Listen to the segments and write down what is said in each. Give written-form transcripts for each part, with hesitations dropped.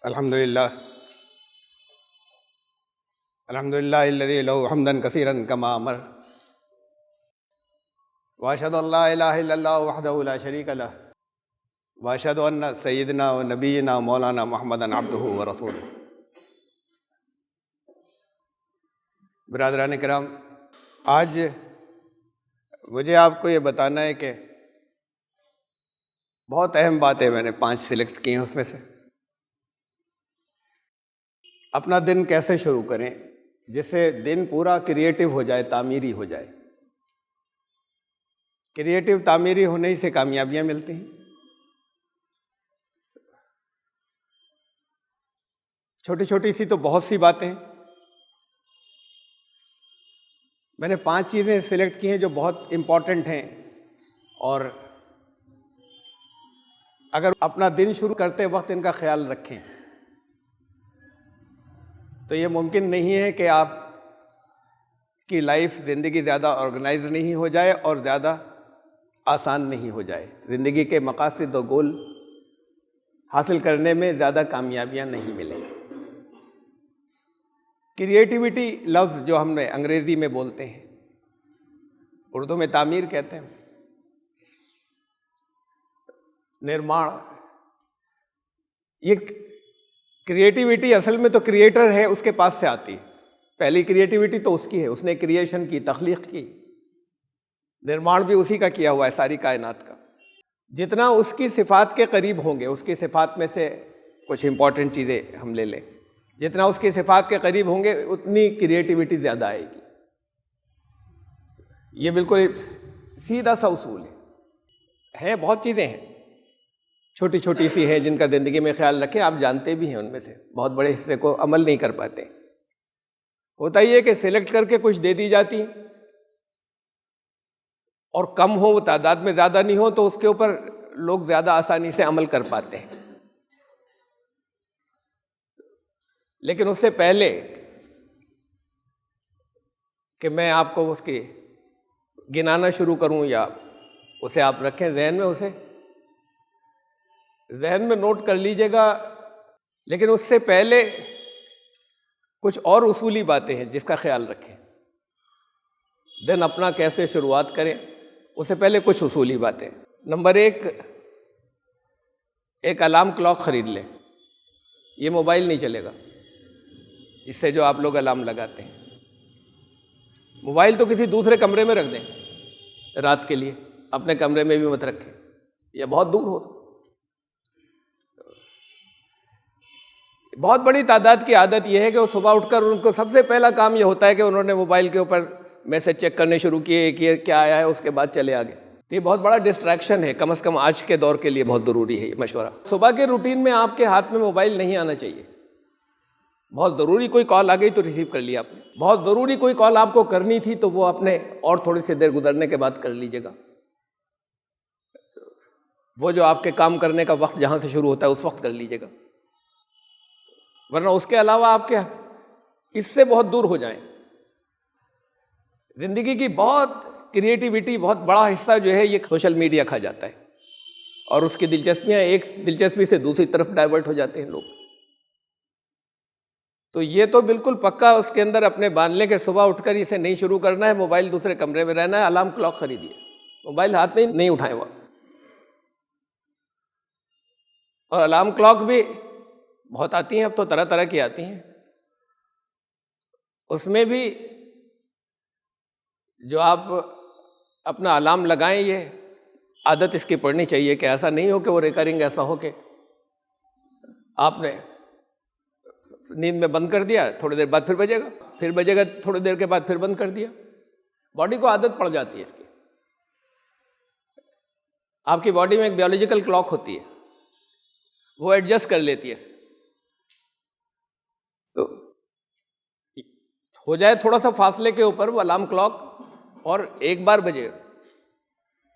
अल्हम्दुलिल्लाह अल्हम्दुलिल्लाहिल्लज़ी लहू हम्दन कसीरन कमा अमर व अशहदु अल्ला इलाहा इल्लल्लाह वहदहु ला शरीका लह व अशहदु अन्ना सय्यदना व नबीना मौलाना मुहम्मदन अब्दुहु व रसूलुहु। बिरादरान किराम, आज मुझे आपको ये बताना है कि बहुत अहम बात है, मैंने 5 सिलेक्ट की हैं। उसमें से अपना दिन कैसे शुरू करें जिससे दिन पूरा क्रिएटिव हो जाए, तामीरी हो जाए। क्रिएटिव तामीरी होने ही से कामयाबियां मिलती हैं। छोटी छोटी सी तो बहुत सी बातें हैं। मैंने 5 चीज़ें सिलेक्ट की हैं जो बहुत इम्पॉर्टेंट हैं, और अगर अपना दिन शुरू करते वक्त इनका ख्याल रखें तो ये मुमकिन नहीं है कि आप की लाइफ, ज़िंदगी ज़्यादा ऑर्गेनाइज नहीं हो जाए और ज़्यादा आसान नहीं हो जाए। ज़िंदगी के मकासद और गोल हासिल करने में ज़्यादा कामयाबियां नहीं मिलें। क्रिएटिविटी लफ्ज़ जो हमने अंग्रेज़ी में बोलते हैं, उर्दू में तामीर कहते हैं, निर्माण। ये क्रिएटिविटी असल में तो क्रिएटर है उसके पास से आती है। पहली क्रिएटिविटी तो उसकी है, उसने क्रिएशन की, तख्लीक की। निर्माण भी उसी का किया हुआ है, सारी कायनात का। जितना उसकी सिफात के करीब होंगे, उसकी सिफात में से कुछ इंपॉर्टेंट चीज़ें हम ले लें, जितना उसकी सिफात के करीब होंगे उतनी क्रिएटिविटी ज़्यादा आएगी। ये बिल्कुल सीधा सा उसूल है। बहुत चीज़ें हैं, छोटी छोटी सी हैं जिनका ज़िंदगी में ख्याल रखें। आप जानते भी हैं, उनमें से बहुत बड़े हिस्से को अमल नहीं कर पाते। होता ही है कि सिलेक्ट करके कुछ दे दी जाती और कम हो, वो तादाद में ज़्यादा नहीं हो, तो उसके ऊपर लोग ज़्यादा आसानी से अमल कर पाते हैं। लेकिन उससे पहले कि मैं आपको उसकी गिनाना शुरू करूं या उसे आप रखें जहन में, उसे जहन में नोट कर लीजिएगा। लेकिन उससे पहले कुछ और उसूली बातें हैं जिसका ख्याल रखें। दिन अपना कैसे शुरुआत करें, उससे पहले कुछ उसूली बातें। नंबर 1, एक अलार्म क्लॉक खरीद लें। ये मोबाइल नहीं चलेगा इससे, जो आप लोग अलार्म लगाते हैं। मोबाइल तो किसी दूसरे कमरे में रख दें रात के लिए, अपने कमरे में भी मत रखें, या बहुत दूर हो। बहुत बड़ी तादाद की आदत यह है कि वो सुबह उठकर उनको सबसे पहला काम ये होता है कि उन्होंने मोबाइल के ऊपर मैसेज चेक करने शुरू किए कि क्या आया है, उसके बाद चले आगे। तो ये बहुत बड़ा डिस्ट्रैक्शन है, कम से कम आज के दौर के लिए बहुत ज़रूरी है ये मशवरा। सुबह के रूटीन में आपके हाथ में मोबाइल नहीं आना चाहिए। बहुत ज़रूरी कोई कॉल आ गई तो रिसीव कर लिया आपने, बहुत ज़रूरी कोई कॉल आपको करनी थी तो वो आपने और थोड़ी सी देर गुजरने के बाद कर लीजिएगा। वो जो आपके काम करने का वक्त जहाँ से शुरू होता है उस वक्त कर लीजिएगा, वरना उसके अलावा आपके इससे बहुत दूर हो जाएं। ज़िंदगी की बहुत क्रिएटिविटी, बहुत बड़ा हिस्सा जो है ये सोशल मीडिया खा जाता है, और उसकी दिलचस्पियाँ एक दिलचस्पी से दूसरी तरफ डाइवर्ट हो जाते हैं लोग। तो ये तो बिल्कुल पक्का उसके अंदर अपने बांध लें कि सुबह उठकर इसे नहीं शुरू करना है, मोबाइल दूसरे कमरे में रहना है। अलार्म क्लॉक खरीदिए, मोबाइल हाथ में नहीं उठाए वो। और अलार्म क्लॉक भी बहुत आती हैं, अब तो तरह तरह की आती हैं। उसमें भी जो आप अपना अलार्म लगाएं, ये आदत इसकी पड़नी चाहिए कि ऐसा नहीं हो कि वो रिकरिंग ऐसा हो कि आपने नींद में बंद कर दिया, थोड़ी देर बाद फिर बजेगा, फिर बजेगा, थोड़ी देर के बाद फिर बंद कर दिया। बॉडी को आदत पड़ जाती है इसकी। आपकी बॉडी में एक बायोलॉजिकल क्लॉक होती है, वो एडजस्ट कर लेती है। तो हो जाए थोड़ा सा फासले के ऊपर वो अलार्म क्लॉक, और एक बार बजे,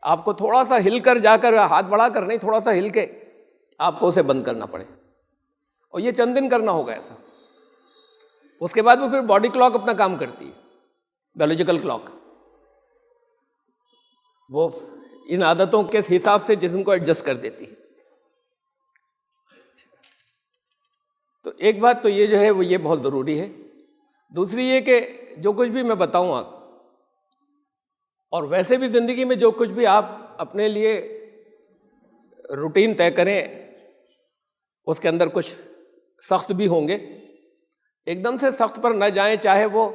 आपको थोड़ा सा हिलकर जाकर, हाथ बढ़ाकर नहीं, थोड़ा सा हिल के आपको उसे बंद करना पड़े, और ये चंद दिन करना होगा ऐसा। उसके बाद वो फिर बॉडी क्लॉक अपना काम करती है, बायोलॉजिकल क्लॉक। वो इन आदतों के हिसाब से जिस्म को एडजस्ट कर देती है। तो एक बात तो ये जो है वो ये बहुत ज़रूरी है। दूसरी ये कि जो कुछ भी मैं बताऊँ और वैसे भी ज़िंदगी में जो कुछ भी आप अपने लिए रूटीन तय करें, उसके अंदर कुछ सख्त भी होंगे। एकदम से सख्त पर न जाएं, चाहे वो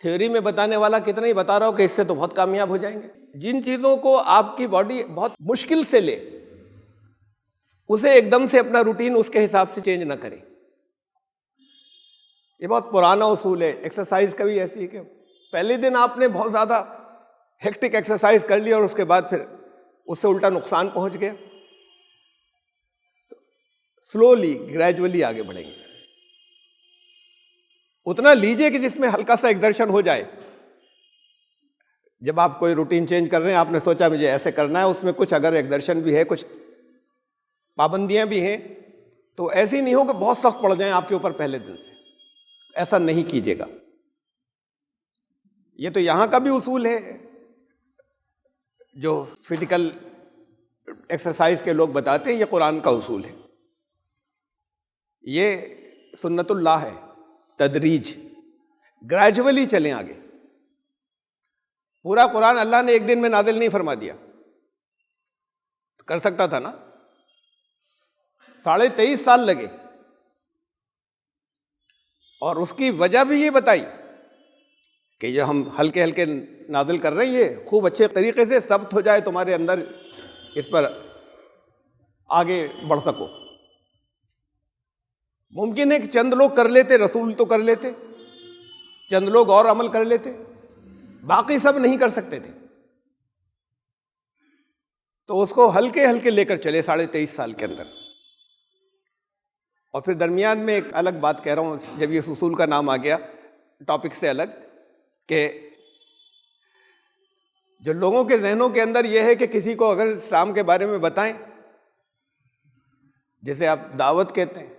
थ्योरी में बताने वाला कितना ही बता रहा हो कि इससे तो बहुत कामयाब हो जाएंगे। जिन चीज़ों को आपकी बॉडी बहुत मुश्किल से ले, उसे एकदम से अपना रूटीन उसके हिसाब से चेंज ना करें। ये बहुत पुराना उसूल है। एक्सरसाइज का भी ऐसी है कि पहले दिन आपने बहुत ज़्यादा हेक्टिक एक्सरसाइज कर ली और उसके बाद फिर उससे उल्टा नुकसान पहुंच गया। स्लोली ग्रेजुअली आगे बढ़ेंगे। उतना लीजिए कि जिसमें हल्का सा एक्सर्शन हो जाए। जब आप कोई रूटीन चेंज कर रहे हैं, आपने सोचा मुझे ऐसे करना है, उसमें कुछ अगर एक्सर्शन भी है, कुछ पाबंदियां भी हैं, तो ऐसी नहीं हो कि बहुत सख्त पड़ जाएं आपके ऊपर पहले दिन से। ऐसा नहीं कीजिएगा। ये तो यहां का भी उसूल है जो फिजिकल एक्सरसाइज के लोग बताते हैं, ये कुरान का उसूल है। ये सुन्नतुल्लाह है। तदरीज, ग्रेजुअली चलें आगे। पूरा कुरान अल्लाह ने एक दिन में नाजिल नहीं फरमा दिया। कर सकता था ना। 23.5 साल लगे और उसकी वजह भी ये बताई कि ये हम हल्के हल्के नाजिल कर रहे हैं, ये खूब अच्छे तरीके से सब्त हो जाए तुम्हारे अंदर, इस पर आगे बढ़ सको। मुमकिन है कि चंद लोग कर लेते, रसूल तो कर लेते, चंद लोग और अमल कर लेते, बाकी सब नहीं कर सकते थे। तो उसको हल्के हल्के लेकर चले 23.5 साल के अंदर। और फिर दरमियान में एक अलग बात कह रहा हूं, जब ये उसूल का नाम आ गया टॉपिक से अलग, कि जो लोगों के जहनों के अंदर यह है कि किसी को अगर इस्लाम के बारे में बताएं, जैसे आप दावत कहते हैं,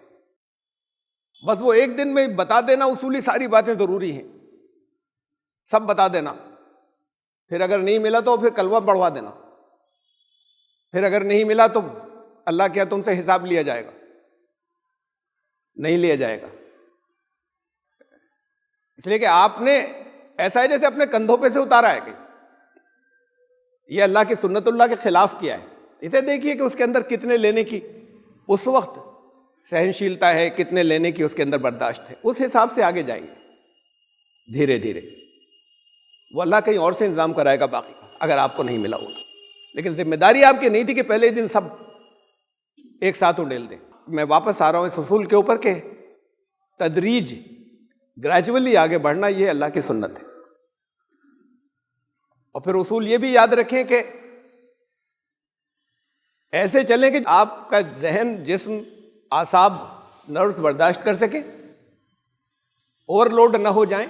बस वो एक दिन में बता देना उसूली सारी बातें जरूरी हैं, सब बता देना। फिर अगर नहीं मिला तो फिर कलमा बढ़वा देना। फिर अगर नहीं मिला तो अल्लाह के यहाँ तुमसे हिसाब लिया जाएगा, नहीं लिया जाएगा। इसलिए कि आपने ऐसा है जैसे अपने कंधों पे से उतारा है कि ये अल्लाह की सुन्नतुल्लाह के खिलाफ किया है। इसे देखिए कि उसके अंदर कितने लेने की उस वक्त सहनशीलता है, कितने लेने की उसके अंदर बर्दाश्त है। उस हिसाब से आगे जाएंगे धीरे धीरे। वो अल्लाह कहीं और से इंतजाम कराएगा बाकी का, अगर आपको नहीं मिला हो तो। लेकिन जिम्मेदारी आपकी नहीं थी कि पहले दिन सब एक साथ उंडेल दें। मैं वापस आ रहा हूं इस उसूल के ऊपर के तदरीज, ग्रेजुअली आगे बढ़ना, ये अल्लाह की सुन्नत है। और फिर उसूल ये भी याद रखें कि ऐसे चलें कि आपका जहन, जिस्म, आसाब, नर्व्स बर्दाश्त कर सके, ओवरलोड ना हो जाएं,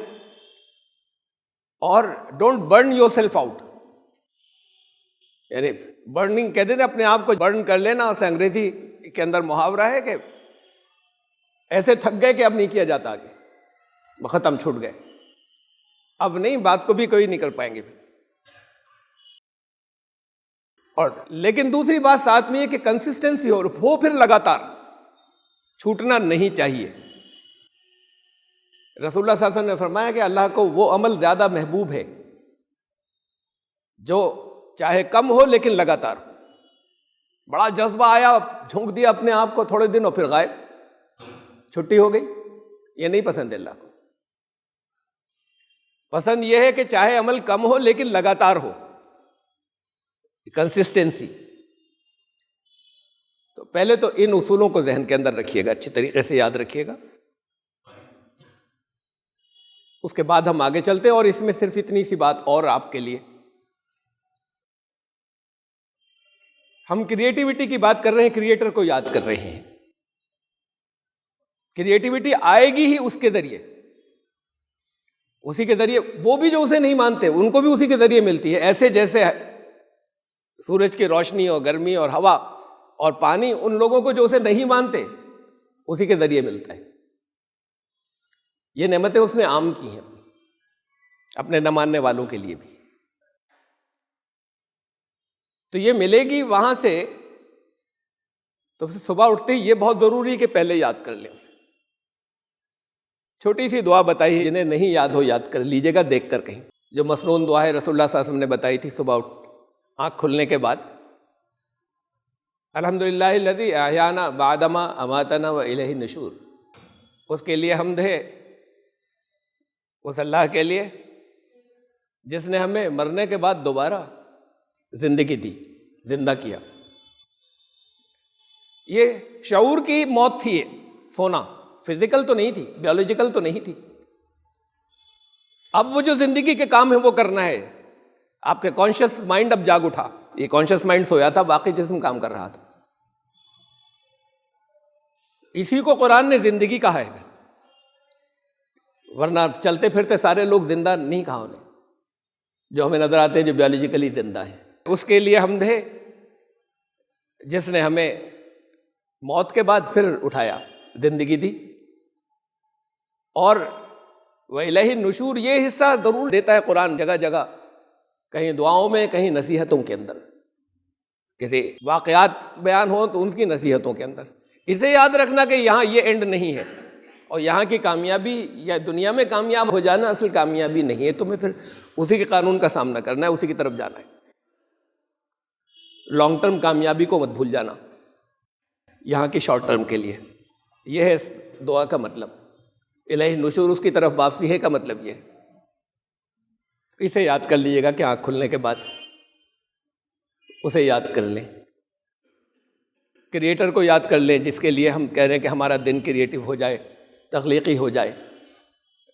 और don't burn your self out. यानी बर्निंग कहते थे, अपने आप को बर्न कर लेना। उसे अंग्रेजी के अंदर मुहावरा है कि ऐसे थक गए कि अब नहीं किया जाता आगे, खत्म, छूट गए, अब नहीं, बात को भी कोई नहीं कर पाएंगे। और लेकिन दूसरी बात साथ में है कि कंसिस्टेंसी हो फिर लगातार, छूटना नहीं चाहिए। रसूलुल्लाह सल्लल्लाहु अलैहि वसल्लम ने फरमाया कि अल्लाह को वो अमल ज्यादा महबूब है जो चाहे कम हो लेकिन लगातार। बड़ा जज्बा आया, झोंक दिया अपने आप को थोड़े दिन और फिर गायब, छुट्टी हो गई, ये नहीं पसंद अल्लाह को। पसंद यह है कि चाहे अमल कम हो लेकिन लगातार हो, कंसिस्टेंसी। तो पहले तो इन उसूलों को जहन के अंदर रखिएगा, अच्छी तरीके से याद रखिएगा। उसके बाद हम आगे चलते हैं। और इसमें सिर्फ इतनी सी बात और आपके लिए, हम क्रिएटिविटी की बात कर रहे हैं, क्रिएटर को याद कर रहे हैं। क्रिएटिविटी आएगी ही उसके जरिए, उसी के जरिए। वो भी जो उसे नहीं मानते उनको भी उसी के जरिए मिलती है। ऐसे जैसे सूरज की रोशनी और गर्मी और हवा और पानी, उन लोगों को जो उसे नहीं मानते उसी के जरिए मिलता है। ये नेमतें उसने आम की हैं अपने न मानने वालों के लिए भी। तो ये मिलेगी वहां से। तो सुबह उठते ही ये बहुत जरूरी है कि पहले याद कर लें उसे। छोटी सी दुआ बताई है, जिन्हें नहीं याद हो याद कर लीजिएगा देख कर कहीं। जो मसनून दुआ है रसूलुल्लाह सल्लल्लाहु अलैहि वसल्लम ने बताई थी सुबह उठ आँख खुलने के बाद, अल्हम्दुलिल्लाहिल्लज़ी अहयाना बादमा अमातना व इलैहि नशूर। उसके लिए हम्द है, उस अल्लाह के लिए जिसने हमें मरने के बाद दोबारा जिंदगी दी, जिंदा किया। ये शऊर की मौत थी, ये सोना, फिजिकल तो नहीं थी, बायोलॉजिकल तो नहीं थी। अब वो जो जिंदगी के काम है वो करना है। आपके कॉन्शियस माइंड अब जाग उठा, ये कॉन्शियस माइंड सोया था, बाकी जिस्म काम कर रहा था। इसी को कुरान ने जिंदगी कहा है, वरना चलते फिरते सारे लोग जिंदा नहीं कहा उन्हें, जो हमें नजर आते हैं जो बायोलॉजिकली जिंदा है। उसके लिए हम्द है जिसने हमें मौत के बाद फिर उठाया, जिंदगी दी। और वह इलैहि नुशूर, ये हिस्सा जरूर देता है कुरान जगह जगह, कहीं दुआओं में, कहीं नसीहतों के अंदर, किसी वाकयात बयान हो तो उनकी नसीहतों के अंदर। इसे याद रखना कि यहाँ ये एंड नहीं है, और यहाँ की कामयाबी या दुनिया में कामयाब हो जाना असल कामयाबी नहीं है। तुम्हें फिर उसी के कानून का सामना करना है, उसी की तरफ जाना है। लॉन्ग टर्म कामयाबी को मत भूल जाना यहाँ की शॉर्ट टर्म के लिए। यह है इस दुआ का मतलब, इलैहि नुशूर, उसकी तरफ वापसी है का मतलब यह है। इसे याद कर लीजिएगा कि आँख खुलने के बाद उसे याद कर लें, क्रिएटर को याद कर लें, जिसके लिए हम कह रहे हैं कि हमारा दिन क्रिएटिव हो जाए, तख्लीकी हो जाए,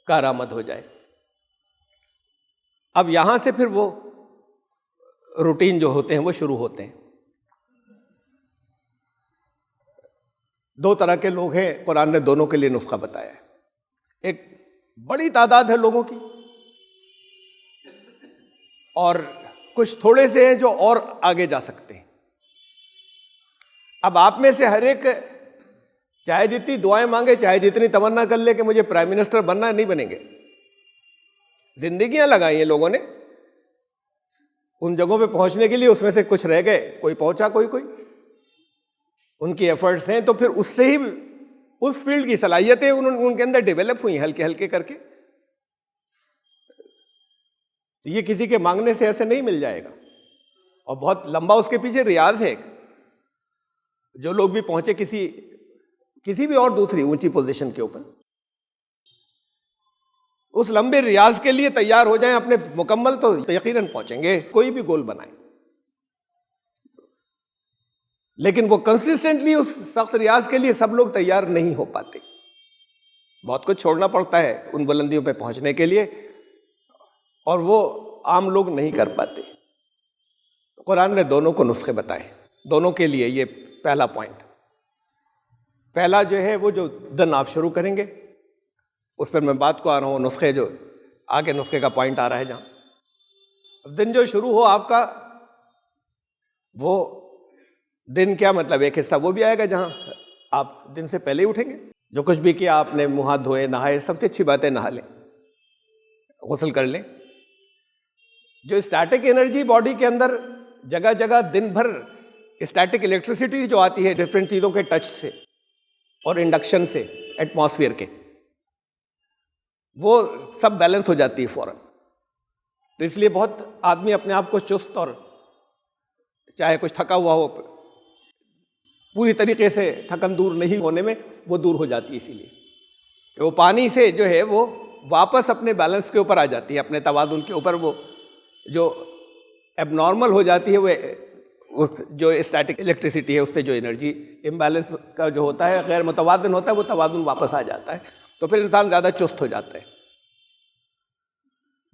कारामद हो जाए। अब यहाँ से फिर वो रूटीन जो होते हैं वो शुरू होते हैं। दो तरह के लोग हैं, कुरान ने दोनों के लिए नुस्खा बताया है। एक बड़ी तादाद है लोगों की, और कुछ थोड़े से हैं जो और आगे जा सकते हैं। अब आप में से हर एक चाहे जितनी दुआएं मांगे, चाहे जितनी तमन्ना कर ले कि मुझे प्राइम मिनिस्टर बनना है, नहीं बनेंगे। जिंदगियां लगाई हैं लोगों ने उन जगहों पे पहुंचने के लिए, उसमें से कुछ रह गए, कोई पहुंचा, कोई उनकी एफर्ट्स हैं, तो फिर उससे ही उस फील्ड की सलाहियतें उनके अंदर डेवलप हुई हल्के हल्के करके। तो ये किसी के मांगने से ऐसे नहीं मिल जाएगा, और बहुत लंबा उसके पीछे रियाज है। जो लोग भी पहुंचे किसी भी और दूसरी ऊंची पोजीशन के ऊपर, उस लंबे रियाज के लिए तैयार हो जाएं अपने मुकम्मल, तो यकीनन पहुंचेंगे, कोई भी गोल बनाए। लेकिन वो कंसिस्टेंटली उस सख्त रियाज के लिए सब लोग तैयार नहीं हो पाते। बहुत कुछ छोड़ना पड़ता है उन बुलंदियों पे पहुंचने के लिए, और वो आम लोग नहीं कर पाते। तो कुरान ने दोनों को नुस्खे बताए, दोनों के लिए। ये पहला पॉइंट, पहला जो है वो जो दिन आप शुरू करेंगे, उस पर मैं बात को आ रहा हूँ। नुस्खे जो आगे, नुस्खे का पॉइंट आ रहा है जहाँ दिन जो शुरू हो आपका, वो दिन क्या मतलब, एक हिस्सा वो भी आएगा जहाँ आप दिन से पहले ही उठेंगे। जो कुछ भी किया आपने, मुँह हाथ धोए, नहाए, सबसे अच्छी बात है नहा लें, गुस्ल कर लें। जो स्टैटिक एनर्जी बॉडी के अंदर जगह जगह दिन भर स्टैटिक इलेक्ट्रिसिटी जो आती है डिफरेंट चीज़ों के टच से और इंडक्शन से, एटमॉस्फेयर के, वो सब बैलेंस हो जाती है फौरन। तो इसलिए बहुत आदमी अपने आप को चुस्त, और चाहे कुछ थका हुआ हो, पूरी तरीके से थकन दूर नहीं होने में वो दूर हो जाती है। इसीलिए कि वो पानी से जो है वो वापस अपने बैलेंस के ऊपर आ जाती है, अपने तवाज़ुन के ऊपर। वो जो एबनॉर्मल हो जाती है, वो उस जो स्टैटिक इलेक्ट्रिसिटी है उससे जो एनर्जी इम्बैलेंस का जो होता है, गैर मुतवाज़िन होता है, वो तवाज़ुन वापस आ जाता है। तो फिर इंसान ज़्यादा चुस्त हो जाता है।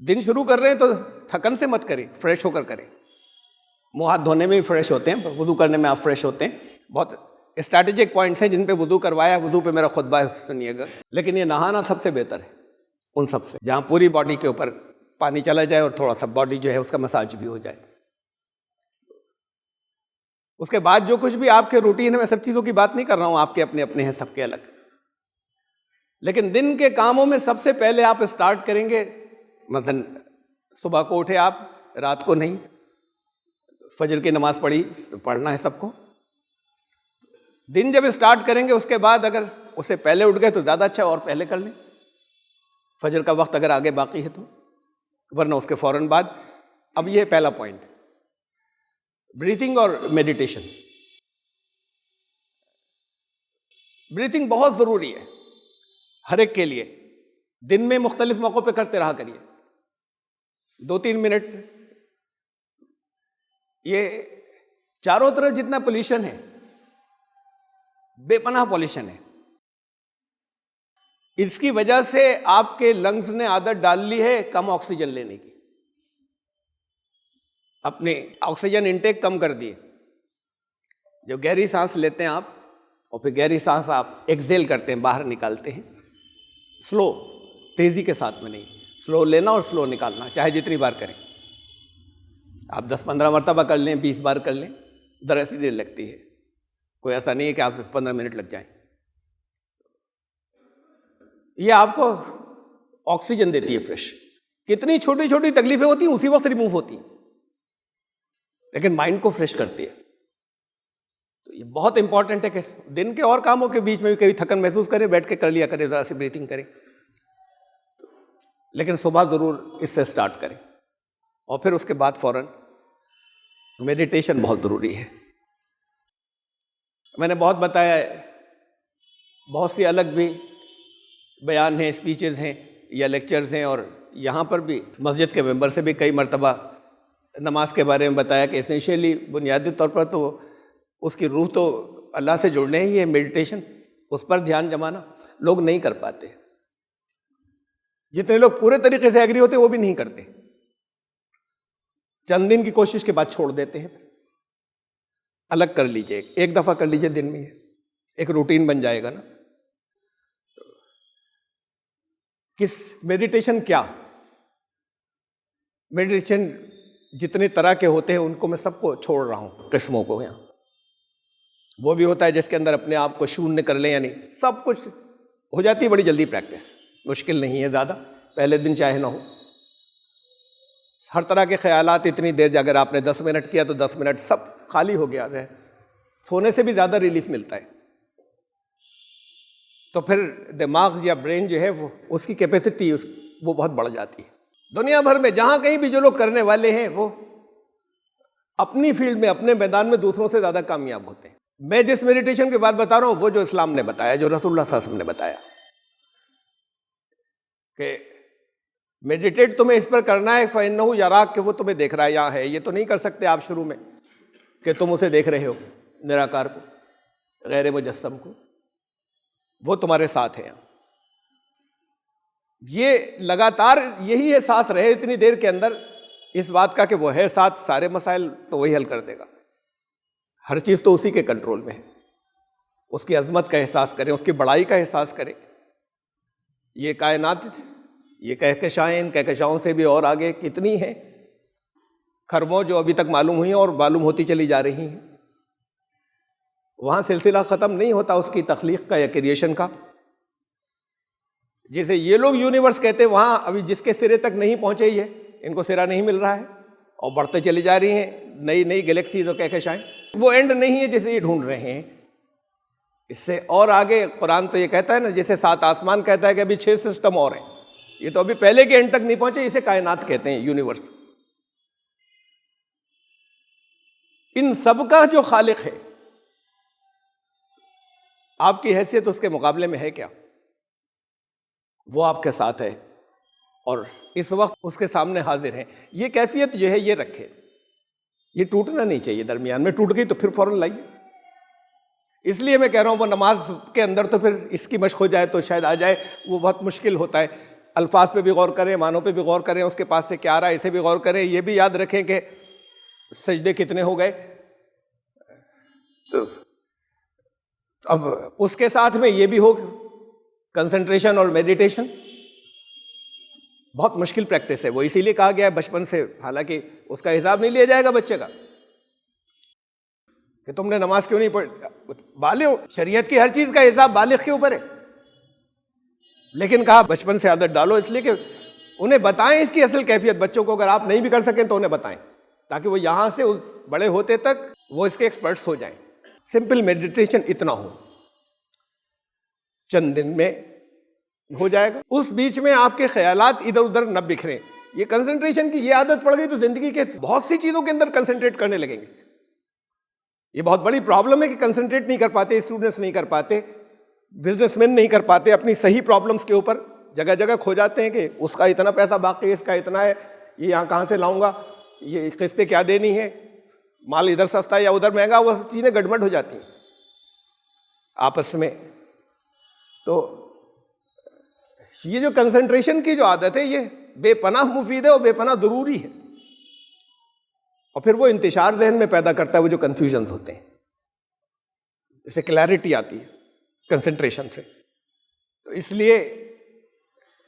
दिन शुरू कर रहे हैं तो थकन से मत करें, फ्रेश होकर करें। मुँह हाथ धोने में भी फ्रेश होते हैं, वुज़ू करने में आप फ्रेश होते हैं। बहुत स्ट्रैटेजिक पॉइंट्स हैं जिन पे वुज़ू करवाया, वुज़ू पे मेरा खुतबा सुनिएगा। लेकिन ये नहाना सबसे बेहतर है उन सब से, जहाँ पूरी बॉडी के ऊपर पानी चला जाए और थोड़ा सा बॉडी जो है उसका मसाज भी हो जाए। उसके बाद जो कुछ भी आपके रूटीन है, मैं सब चीज़ों की बात नहीं कर रहा हूँ, आपके अपने अपने हैं, सबके अलग। लेकिन दिन के कामों में सबसे पहले आप स्टार्ट करेंगे, मतलब सुबह को उठे आप, रात को नहीं। फजर की नमाज पढ़ी तो पढ़ना है सबको। दिन जब स्टार्ट करेंगे उसके बाद अगर उससे पहले उठ गए तो ज़्यादा अच्छा, और पहले कर लें। फजर का वक्त अगर आगे बाकी है तो, वरना उसके फौरन बाद। अब ये पहला पॉइंट, ब्रीथिंग और मेडिटेशन। ब्रीथिंग बहुत जरूरी है हर एक के लिए। दिन में मुख्तलिफ मौकों पे करते रहा करिए, 2-3 मिनट। ये चारों तरफ जितना पोल्यूशन है, बेपनाह पोल्यूशन है, इसकी वजह से आपके लंग्स ने आदत डाल ली है कम ऑक्सीजन लेने की, अपने ऑक्सीजन इनटेक कम कर दिए। जब गहरी सांस लेते हैं आप और फिर गहरी सांस आप एक्सेल करते हैं, बाहर निकालते हैं, स्लो, तेजी के साथ में नहीं, स्लो लेना और स्लो निकालना, चाहे जितनी बार करें आप। 10-15 मरतबा कर लें, 20 बार कर लें, ज़रा सी देर लगती है, कोई ऐसा नहीं है कि आप 15 मिनट लग जाएं। ये आपको ऑक्सीजन देती है फ्रेश। कितनी छोटी छोटी तकलीफें होती हैं उसी वक्त रिमूव होती हैं, लेकिन माइंड को फ्रेश करती है। तो ये बहुत इंपॉर्टेंट है कि दिन के और कामों के बीच में भी कभी थकन महसूस करें, बैठ के कर लिया करें, ज़रा सी ब्रीथिंग करें, लेकिन सुबह ज़रूर इससे स्टार्ट करें। और फिर उसके बाद फौरन मेडिटेशन बहुत ज़रूरी है। मैंने बहुत बताया है, बहुत सी अलग भी बयान हैं, स्पीचेस हैं या लेक्चर्स हैं, और यहाँ पर भी मस्जिद के मेंबर से भी कई मरतबा नमाज के बारे में बताया कि एसेंशियली बुनियादी तौर पर तो उसकी रूह तो अल्लाह से जुड़ने ही है, मेडिटेशन, उस पर ध्यान जमाना लोग नहीं कर पाते। जितने लोग पूरे तरीके से एग्री होते वो भी नहीं करते, चंद दिन की कोशिश के बाद छोड़ देते हैं। अलग कर लीजिए, एक दफा कर लीजिए दिन में, एक रूटीन बन जाएगा ना। किस मेडिटेशन, क्या मेडिटेशन जितने तरह के होते हैं उनको मैं सबको छोड़ रहा हूं, किस्मों को। यहाँ वो भी होता है जिसके अंदर अपने आप को शून्य कर लें, यानी सब कुछ हो जाती है बड़ी जल्दी प्रैक्टिस, मुश्किल नहीं है ज़्यादा, पहले दिन चाहे ना हो। हर तरह के ख्यालात, इतनी देर अगर आपने 10 मिनट किया तो 10 मिनट सब खाली हो गया है, सोने से भी ज़्यादा रिलीफ मिलता है। तो फिर दिमाग या ब्रेन जो है वो, उसकी कैपेसिटी वो बहुत बढ़ जाती है। दुनिया भर में जहाँ कहीं भी जो लोग करने वाले हैं वो अपनी फील्ड में, अपने मैदान में दूसरों से ज़्यादा कामयाब होते हैं। मैं जिस मेडिटेशन की बात बता रहा हूँ वो जो इस्लाम ने बताया, जो रसूलुल्लाह सल्लल्लाहु अलैहि वसल्लम ने बताया कि मेडिटेट तुम्हें इस पर करना है, फ़इन्नहु यराक, कि वो तुम्हें देख रहा है, यहाँ है। ये तो नहीं कर सकते आप शुरू में कि तुम उसे देख रहे हो, निराकार को, गैर मुजस्सम को, वो तुम्हारे साथ है। ये लगातार यही एहसास रहे इतनी देर के अंदर इस बात का कि वो है साथ, सारे मसाइल तो वही हल कर देगा, हर चीज़ तो उसी के कंट्रोल में है। उसकी अजमत का एहसास करें, उसकी बड़ाई का एहसास करें। ये कायनात, ये कहकशाएं, इन कहकशाओं से भी और आगे कितनी हैं खरबों जो अभी तक मालूम हुई हैं और मालूम होती चली जा रही हैं। वहाँ सिलसिला ख़त्म नहीं होता उसकी तख्लीक का या क्रिएशन का। जिसे ये लोग यूनिवर्स कहते हैं, वहाँ अभी जिसके सिरे तक नहीं पहुँचे ये, इनको सिरा नहीं मिल रहा है और बढ़ते चली जा रही हैं नई नई गैलेक्सीज और कहकशाएं। वो एंड नहीं है जिसे ये ढूंढ रहे हैं। इससे और आगे कुरान तो ये कहता है ना, जैसे 7 आसमान कहता है कि अभी 6 सिस्टम और हैं, ये तो अभी पहले के एंड तक नहीं पहुंचे, इसे कायनात कहते हैं, यूनिवर्स। इन सब का जो खालिक है, आपकी हैसियत उसके मुकाबले में है क्या? वो आपके साथ है और इस वक्त उसके सामने हाजिर है। ये कैफियत जो है ये रखे, ये टूटना नहीं चाहिए। दरमियान में टूट गई तो फिर फौरन लाइए। इसलिए मैं कह रहा हूँ वो नमाज के अंदर तो फिर इसकी मशक हो जाए तो शायद आ जाए, वो बहुत मुश्किल होता है। अल्फाज पे भी गौर करें, मानों पे भी गौर करें, उसके पास से क्या आ रहा है इसे भी गौर करें। ये भी याद रखें कि सजदे कितने हो गए। तो अब उसके साथ में ये भी हो कंसंट्रेशन और मेडिटेशन। बहुत मुश्किल प्रैक्टिस है वो, इसीलिए कहा गया है बचपन से। हालांकि उसका हिसाब नहीं लिया जाएगा बच्चे का कि तुमने नमाज क्यों नहीं पढ़ी। बालिग, शरीयत की हर चीज का हिसाब बालिग के ऊपर है, लेकिन कहा बचपन से आदत डालो, इसलिए कि उन्हें बताएं इसकी असल कैफियत। बच्चों को अगर आप नहीं भी कर सकें तो उन्हें बताएं, ताकि वो यहां से उस बड़े होते तक वो इसके एक्सपर्ट्स हो जाएं। सिंपल मेडिटेशन इतना हो, चंद दिन में हो जाएगा। उस बीच में आपके ख्यालात इधर उधर न बिखरें। ये कंसंट्रेशन की ये आदत पड़ गई तो जिंदगी के बहुत सी चीजों के अंदर कंसंट्रेट करने लगेंगे। ये बहुत बड़ी प्रॉब्लम है कि कंसंट्रेट नहीं कर पाते, स्टूडेंट्स नहीं कर पाते, बिजनेसमैन नहीं कर पाते, अपनी सही प्रॉब्लम्स के ऊपर जगह जगह खो जाते हैं कि उसका इतना पैसा बाकी है, इसका इतना है, ये यहाँ कहाँ से लाऊंगा, ये किस्तें क्या देनी है, माल इधर सस्ता है या उधर महंगा, वो चीज़ें गड़बड़ हो जाती हैं आपस में। तो ये जो कंसंट्रेशन की जो आदत है ये बेपनाह मुफीद है और बेपनाह ज़रूरी है। और फिर वो इंतशार ज़हन में पैदा करता है वो जो कन्फ्यूजन्स होते हैं, इससे क्लैरिटी आती है कंसंट्रेशन से। तो इसलिए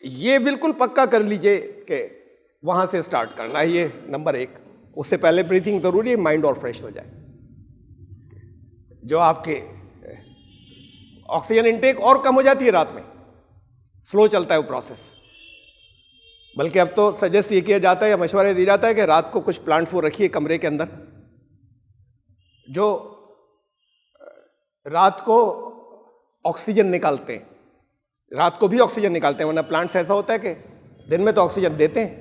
ये बिल्कुल पक्का कर लीजिए कि वहाँ से स्टार्ट करना है, ये नंबर 1। उससे पहले ब्रीथिंग ज़रूरी है, माइंड और फ्रेश हो जाए। जो आपके ऑक्सीजन इनटेक और कम हो जाती है रात में, स्लो चलता है वो प्रोसेस। बल्कि अब तो सजेस्ट ये किया जाता है या मशवरा दिया जाता है कि रात को कुछ प्लांट्स वो रखिए कमरे के अंदर जो रात को ऑक्सीजन निकालते हैं, रात को भी ऑक्सीजन निकालते हैं। वरना प्लांट्स ऐसा होता है कि दिन में तो ऑक्सीजन देते हैं,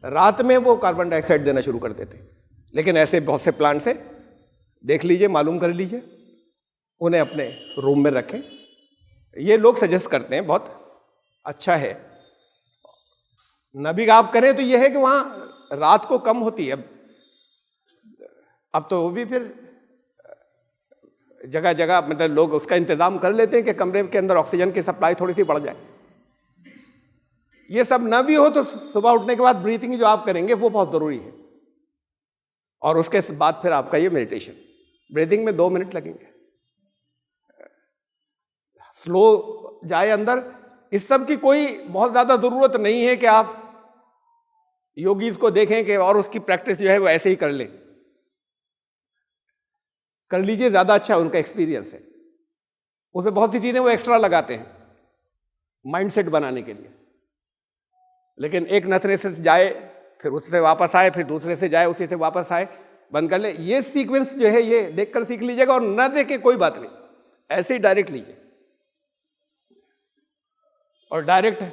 रात में वो कार्बन डाइऑक्साइड देना शुरू कर देते हैं। लेकिन ऐसे बहुत से प्लांट्स हैं, देख लीजिए, मालूम कर लीजिए, उन्हें अपने रूम में रखें। ये लोग सजेस्ट करते हैं, बहुत अच्छा है। नबी आप करें तो ये है कि वहाँ रात को कम होती है। अब तो वो भी फिर जगह जगह मतलब लोग उसका इंतजाम कर लेते हैं कि कमरे के अंदर ऑक्सीजन की सप्लाई थोड़ी सी बढ़ जाए। ये सब ना भी हो तो सुबह उठने के बाद ब्रीथिंग जो आप करेंगे वो बहुत ज़रूरी है। और उसके बाद फिर आपका ये मेडिटेशन, ब्रीथिंग में 2 मिनट लगेंगे, स्लो जाए अंदर। इस सब की कोई बहुत ज़्यादा ज़रूरत नहीं है कि आप योगीज को देखें कि और उसकी प्रैक्टिस जो है वो ऐसे ही कर लें। कर लीजिए, ज़्यादा अच्छा उनका एक्सपीरियंस है। उसमें बहुत सी चीज़ें वो एक्स्ट्रा लगाते हैं माइंडसेट बनाने के लिए। लेकिन एक नसरे से जाए, फिर उससे वापस आए, फिर दूसरे से जाए, उसी से वापस आए, बंद कर ले। ये सीक्वेंस जो है ये देखकर सीख लीजिएगा। और न देखे कोई बात नहीं, ऐसे ही डायरेक्ट लीजिए और डायरेक्ट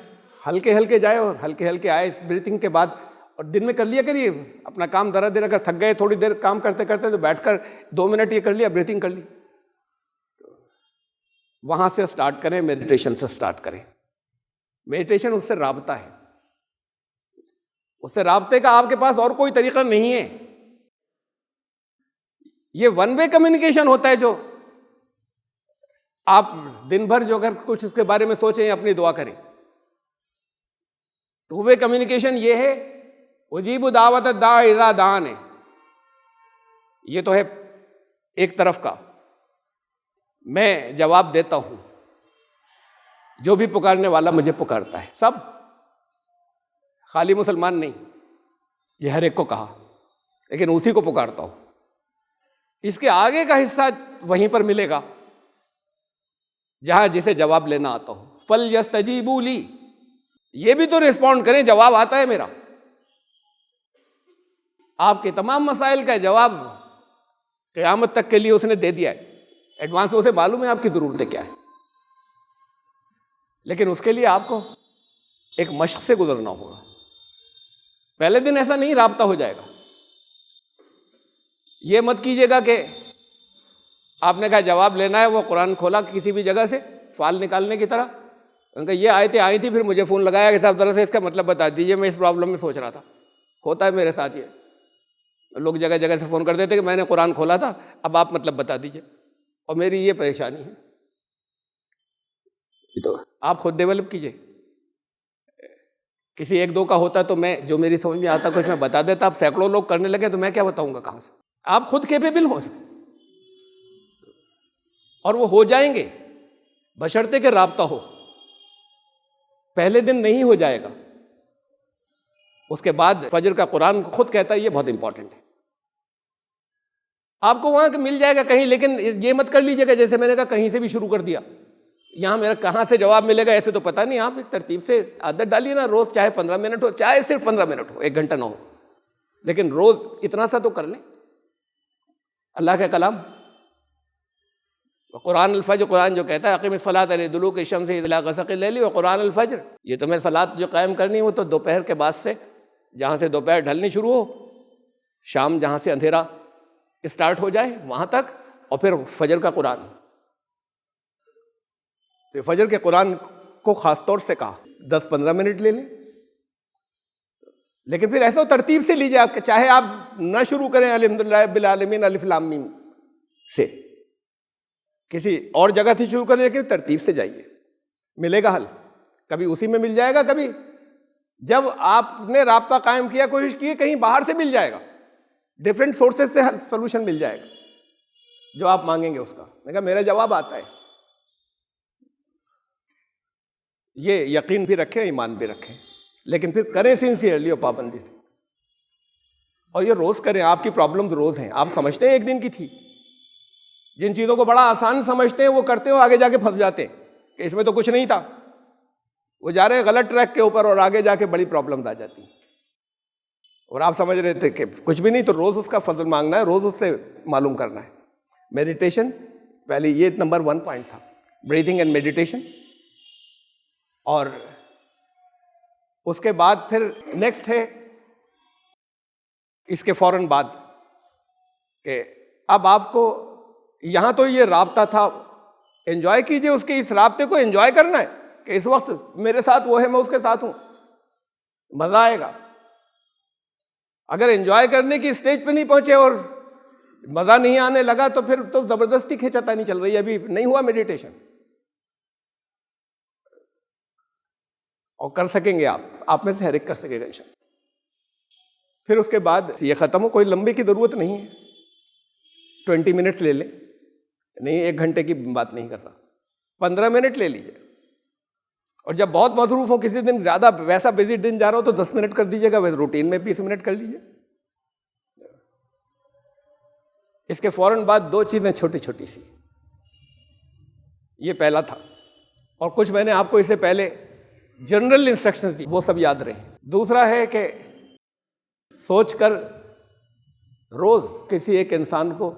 हल्के हल्के जाए और हल्के हल्के आए इस ब्रीथिंग के बाद। और दिन में कर लिया करिए अपना काम, जरा देर अगर थक गए थोड़ी देर काम करते करते तो बैठकर 2 मिनट ये कर लिया, ब्रीथिंग कर ली। वहां से स्टार्ट करें, मेडिटेशन से स्टार्ट करें। मेडिटेशन उससे राबता है, उससे राबते का आपके पास और कोई तरीका नहीं है। ये वन वे कम्युनिकेशन होता है। जो आप दिन भर जो अगर कुछ उसके बारे में सोचें, अपनी दुआ करें। 2 वे कम्युनिकेशन ये है, उजीबु दावत दा इज़ा दान है। ये तो है एक तरफ का, मैं जवाब देता हूं, जो भी पुकारने वाला मुझे पुकारता है। सब, खाली मुसलमान नहीं, ये हर एक को कहा, लेकिन उसी को पुकारता हूं। इसके आगे का हिस्सा वहीं पर मिलेगा जहां जिसे जवाब लेना आता हो। फल यस्तजीबू ली, ये भी तो रिस्पॉन्ड करें, जवाब आता है मेरा। आपके तमाम मसाइल का जवाब क़यामत तक के लिए उसने दे दिया है। एडवांस में उसे मालूम है आपकी ज़रूरतें क्या है। लेकिन उसके लिए आपको एक मश्क से गुजरना होगा। पहले दिन ऐसा नहीं राब्ता हो जाएगा। ये मत कीजिएगा कि आपने कहा जवाब लेना है, वो कुरान खोला किसी भी जगह से फाल निकालने की तरह, उनका ये आयतें आई थी, फिर मुझे फ़ोन लगाया कि साहब ज़रा से इसका मतलब बता दीजिए, मैं इस प्रॉब्लम में सोच रहा था। होता है मेरे साथ ये, लोग जगह जगह से फ़ोन कर देते कि मैंने कुरान खोला था, अब आप मतलब बता दीजिए, और मेरी ये परेशानी है। तो आप खुद डेवलप कीजिए। किसी 1-2 का होता तो मैं, जो मेरी समझ में आता कुछ मैं बता देता। आप सैकड़ों लोग करने लगे तो मैं क्या बताऊंगा कहाँ से। आप खुद कैपेबल हो और वो हो जाएंगे, बशर्ते के राब्ता हो। पहले दिन नहीं हो जाएगा, उसके बाद फजर का कुरान खुद कहता है ये बहुत इंपॉर्टेंट है। आपको वहां मिल जाएगा कहीं, लेकिन ये मत कर लीजिएगा जैसे मैंने कहा कहीं से भी शुरू कर दिया, यहां मेरा कहां से जवाब मिलेगा ऐसे तो पता नहीं। आप एक तरतीब से आदत डालिए ना, रोज चाहे 15 मिनट हो, चाहे सिर्फ 15 मिनट हो, 1 घंटा ना हो, लेकिन रोज इतना सा तो कर लें। अल्लाह का कलाम कुरान अल-फज्र, कुरान जो कहता है अक़ीमिस्सलात लिदुलूकी शम्सी इला ग़सक़िल लैली व कुरान अल-फज्र, ये तुम्हें सलात जो कायम करनी है वो तो दोपहर के बाद से, जहाँ से दोपहर ढलनी शुरू हो, शाम जहाँ से अंधेरा स्टार्ट हो जाए वहाँ तक, और फिर फजर का कुरान। तो फजर के कुरान को ख़ास तौर से कहा 10-15 मिनट ले लें, लेकिन फिर ऐसा तरतीब से लीजिए, आप चाहे आप ना शुरू करें अल्हम्दुलिल्लाह बिल आलमीन अलिफ लाम मीम से, किसी और जगह से शुरू करें, लेकिन तरतीब से जाइए, मिलेगा हल। कभी उसी में मिल जाएगा, कभी जब आपने राब्ता कायम किया, कोशिश की, कहीं बाहर से मिल जाएगा, डिफरेंट सोर्सेज से सोल्यूशन मिल जाएगा जो आप मांगेंगे उसका। मैंने कहा मेरा जवाब आता है। ये यकीन भी रखें, ईमान भी रखें, लेकिन फिर करें सिंसियरली और पाबंदी से, और ये रोज करें। आपकी प्रॉब्लम्स रोज हैं, आप समझते हैं एक दिन की थी, जिन चीजों को बड़ा आसान समझते हैं वो करते हो, आगे जाके फंस जाते हैं कि इसमें तो कुछ नहीं था, वो जा रहे हैं गलत ट्रैक के ऊपर, और आगे जाके बड़ी प्रॉब्लम्स आ जाती हैं। और आप समझ रहे थे कि कुछ भी नहीं, तो रोज उसका फजल मांगना है, रोज उससे मालूम करना है। मेडिटेशन पहले, ये नंबर 1 पॉइंट था, ब्रीथिंग एंड मेडिटेशन। और उसके बाद फिर नेक्स्ट है, इसके फौरन बाद, कि अब आपको यहां तो ये राब्ता था, एंजॉय कीजिए उसके, इस राब्ते को एंजॉय करना है कि इस वक्त मेरे साथ वो है, मैं उसके साथ हूं, मजा आएगा। अगर एंजॉय करने की स्टेज पे नहीं पहुंचे और मजा नहीं आने लगा, तो फिर तो जबरदस्ती खींचातानी चल रही है, अभी नहीं हुआ मेडिटेशन। और कर सकेंगे आप में से हर एक कर सकेगा इंशाअल्लाह। फिर उसके बाद ये खत्म हो, कोई लंबे की जरूरत नहीं है, 20 मिनट ले लें, नहीं 1 घंटे की बात नहीं कर रहा, 15 मिनट ले लीजिए। और जब बहुत मसरूफ हो, किसी दिन ज्यादा वैसा बिजी दिन जा रहा हो, तो 10 मिनट कर दीजिएगा, वैसे रूटीन में 20 मिनट कर लीजिए। इसके फौरन बाद 2 चीजें छोटी छोटी सी, ये पहला था, और कुछ मैंने आपको इससे पहले जनरल इंस्ट्रक्शंस दी, वो सब याद रहे। दूसरा है कि सोचकर रोज किसी एक इंसान को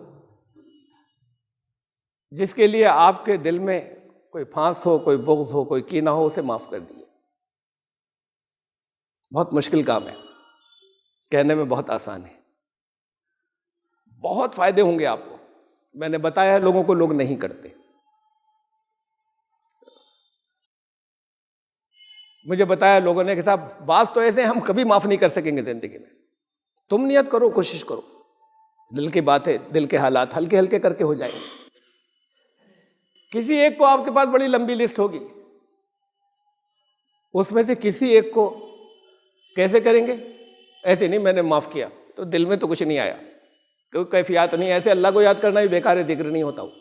जिसके लिए आपके दिल में कोई फांस हो, कोई बुग़्ज़ हो, कोई कीना हो, उसे माफ कर दिए। बहुत मुश्किल काम है, कहने में बहुत आसान है, बहुत फायदे होंगे आपको। मैंने बताया है लोगों को, लोग नहीं करते। मुझे बताया लोगों ने कि साहब बात तो ऐसे हम कभी माफ नहीं कर सकेंगे जिंदगी में। तुम नियत करो, कोशिश करो, दिल की बात है, दिल के हालात हल्के हल्के करके हो जाएंगे। किसी एक को, आपके पास बड़ी लंबी लिस्ट होगी, उसमें से किसी एक को कैसे करेंगे? ऐसे नहीं मैंने माफ किया तो दिल में तो कुछ नहीं आया, कोई कैफियत नहीं, ऐसे अल्लाह को याद करना भी बेकार है, जिक्र नहीं होता हो।